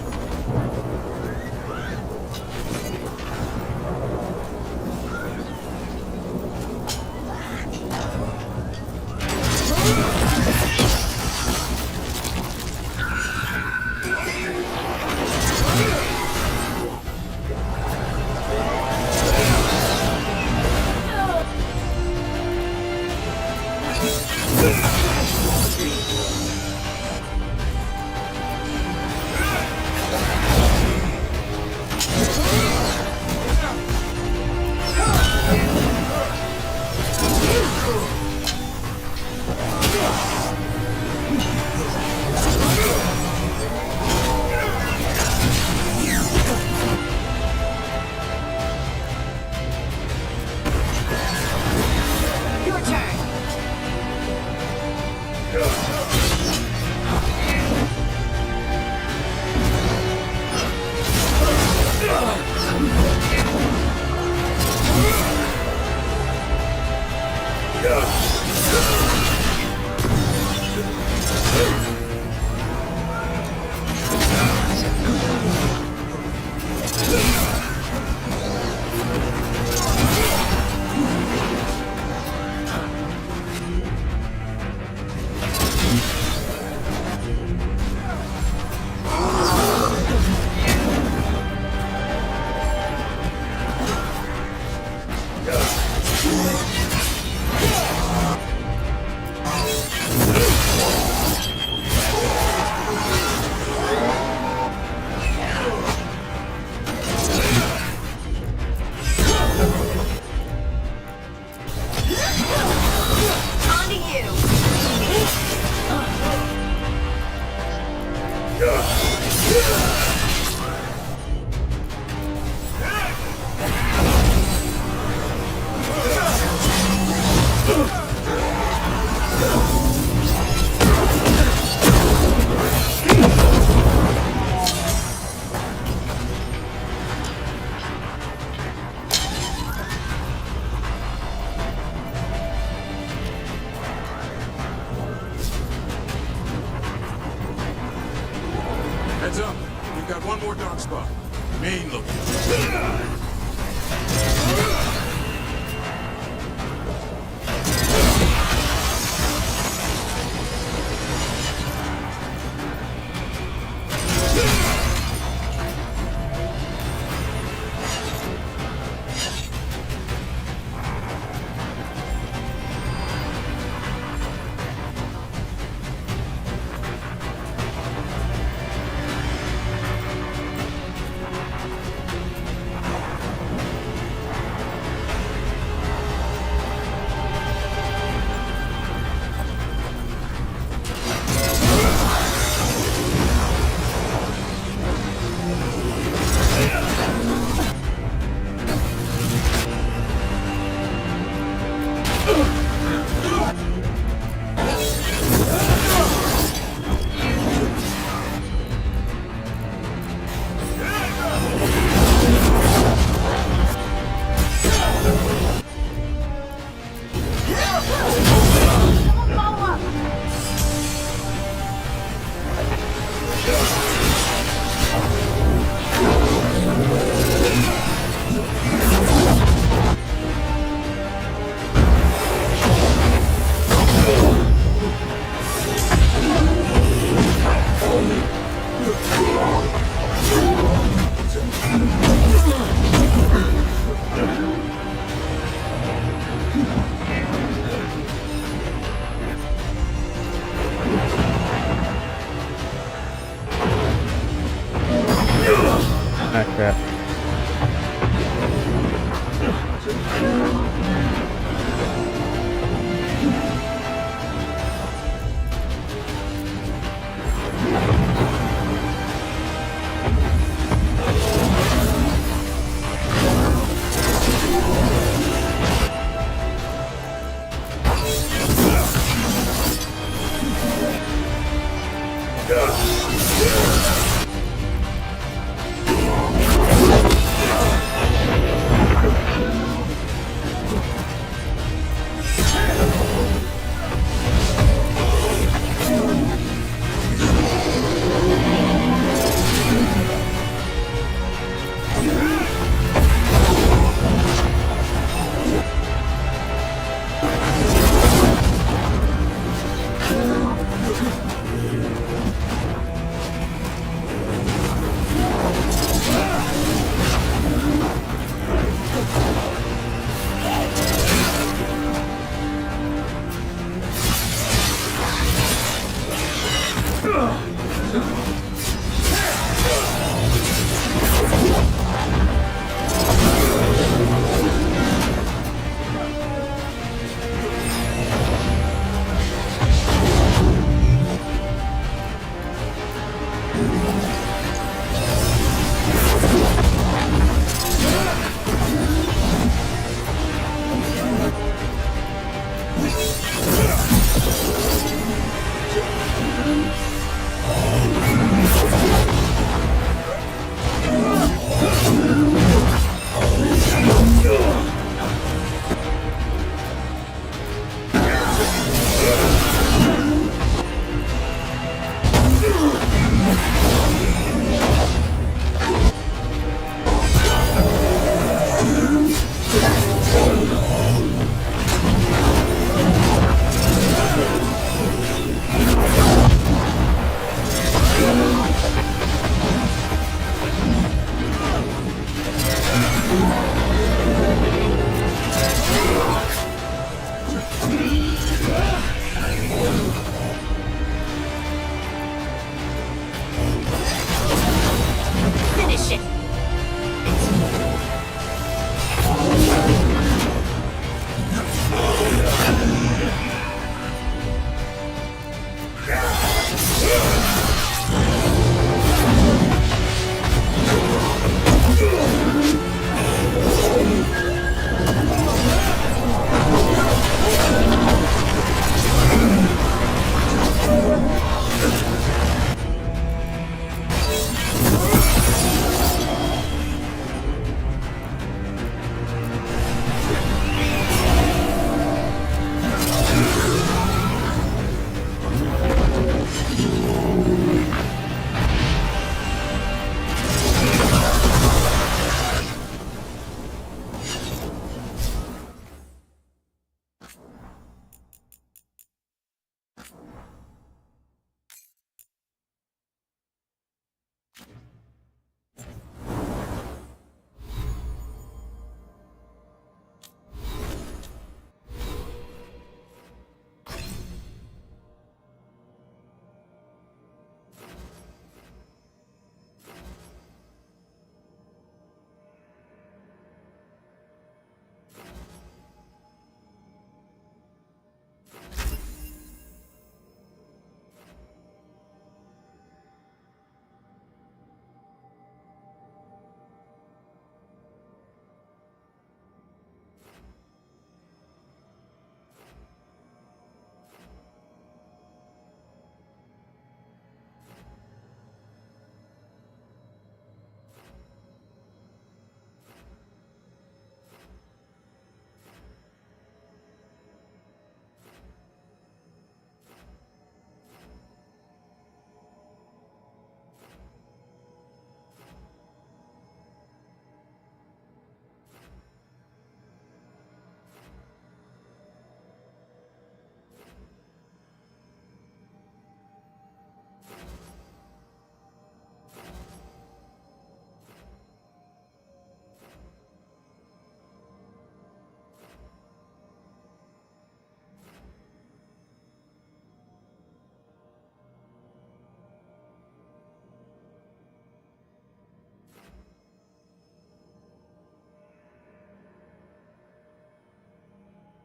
Your turn! On to you! Heads up. We've got one more dark spot. Main looking.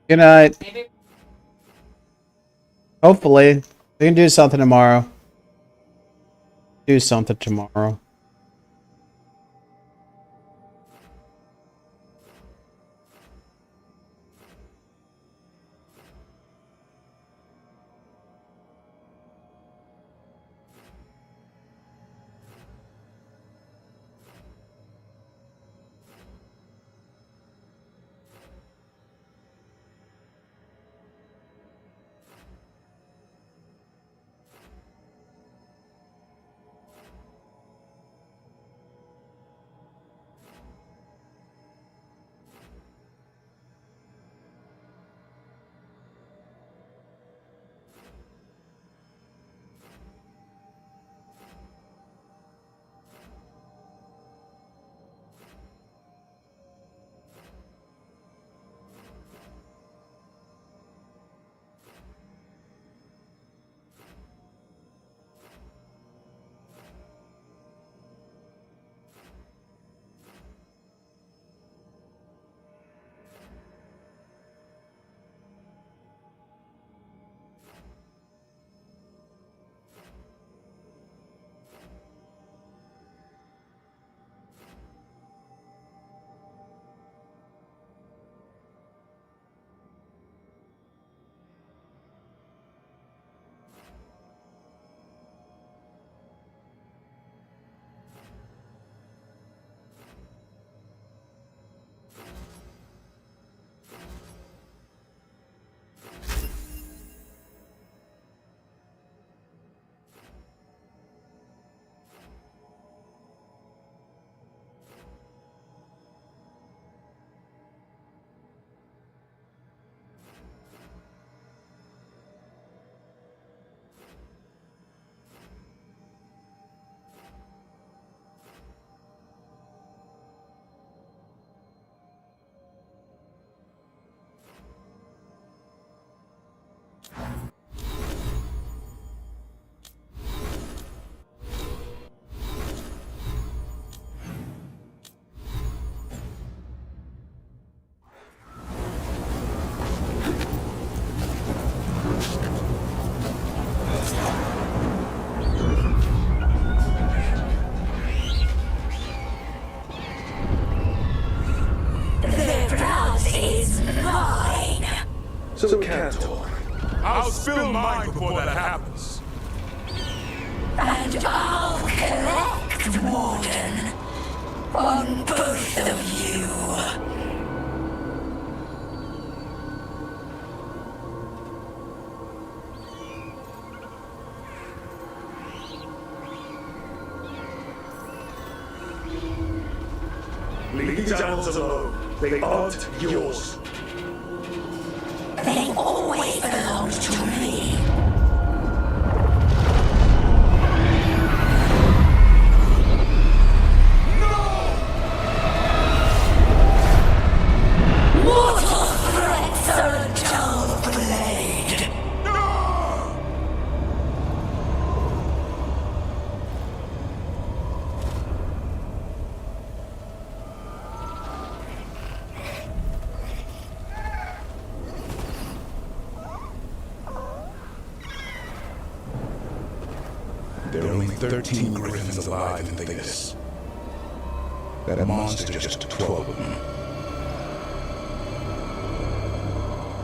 Good night. Hopefully. We can do something tomorrow. Do something tomorrow. So we can't talk. I'll spill mine before that happens. And I'll collect, Warden, on both of you. Leave these animals alone. They aren't yours. They always belonged to me. Mortal threats are a dull blade. There are only 13 griffins alive in Vegas. That monster just took 12 of them.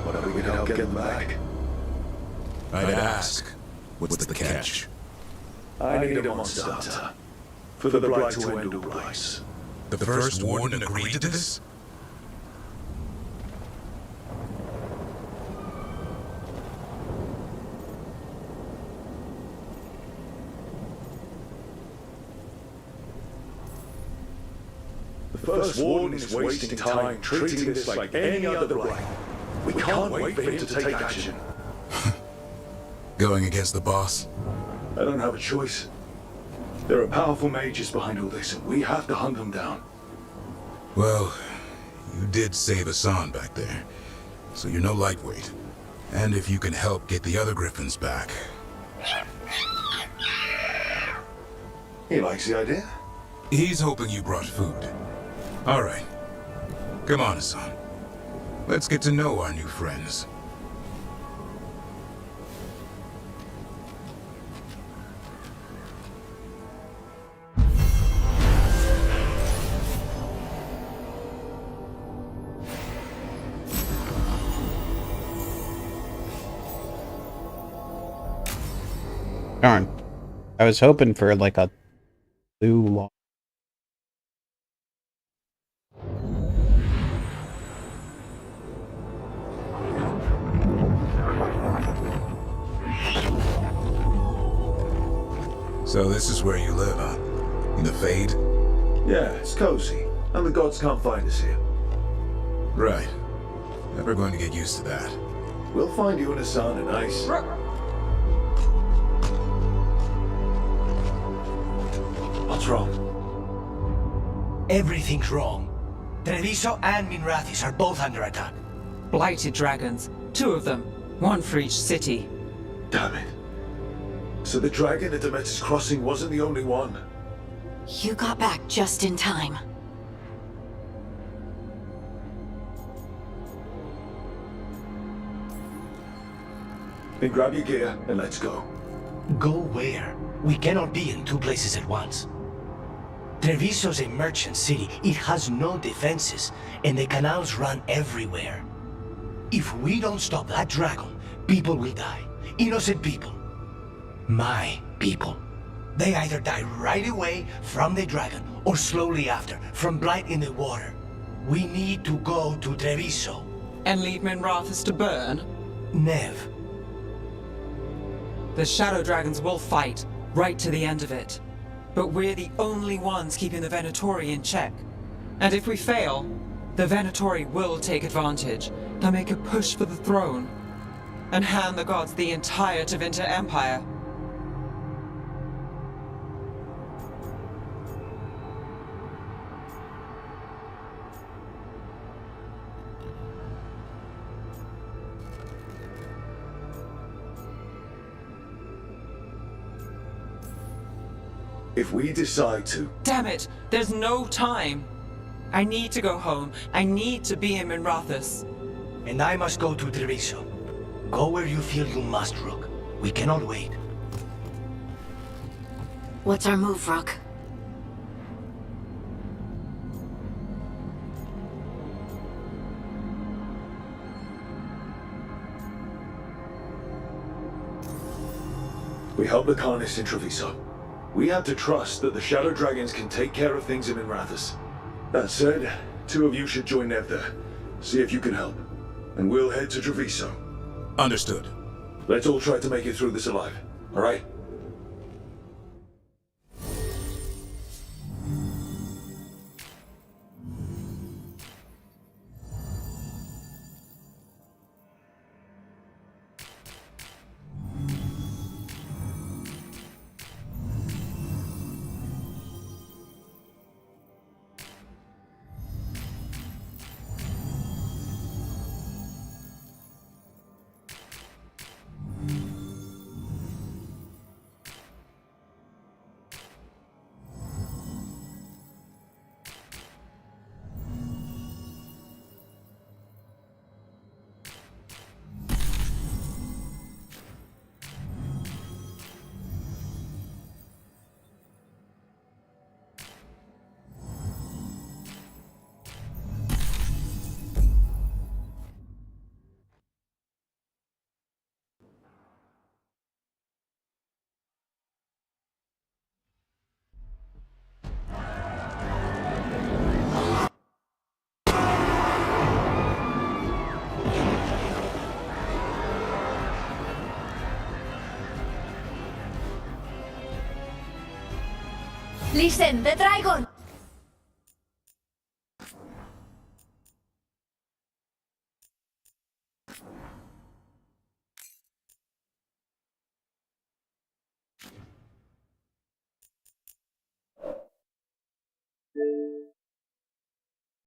What if we can help get them back? I'd ask, what's the catch? I need a monster hunter. For the Blight to end all blights. The first warden agreed to this? The first warden is wasting time treating this like any other blight. We can't wait for him to take action. Going against the boss? I don't have a choice. There are powerful mages behind all this, and we have to hunt them down. Well, you did save Hassan back there, so you're no lightweight. And if you can help get the other griffins back... He likes the idea. He's hoping you brought food. All right. Come on, Hassan. Let's get to know our new friends. Darn. I was hoping for like a blue wall. So this is where you live, huh? In the Fade? Yeah, it's cozy. And the gods can't find us here. Right. Never going to get used to that. We'll find you and Hassan a nice... What's wrong? Everything's wrong. Treviso and Minrathis are both under attack. Blighted dragons. 2 of them. 1 for each city. Damn it. So the dragon at Demeter's Crossing wasn't the only one. You got back just in time. Then grab your gear and let's go. Go where? We cannot be in 2 places at once. Treviso's a merchant city. It has no defenses, and the canals run everywhere. If we don't stop that dragon, people will die. Innocent people. My people. They either die right away from the dragon, or slowly after, from blight in the water. We need to go to Treviso. And leave Minrathis to burn? Nev. The Shadow Dragons will fight, right to the end of it. But we're the only ones keeping the Venatori in check. And if we fail, the Venatori will take advantage. They'll make a push for the throne. And hand the gods the entire Tevinter Empire. If we decide to... Damn it! There's no time! I need to go home. I need to be in Minrathis. And I must go to Treviso. Go where you feel you must, Rook. We cannot wait. What's our move, Rook? We help the Carnists in Treviso. We have to trust that the Shadow Dragons can take care of things in Minrathis. That said, 2 of you should join Nev there. See if you can help. And we'll head to Treviso. Understood. Let's all try to make it through this alive, alright? Listen, the dragon!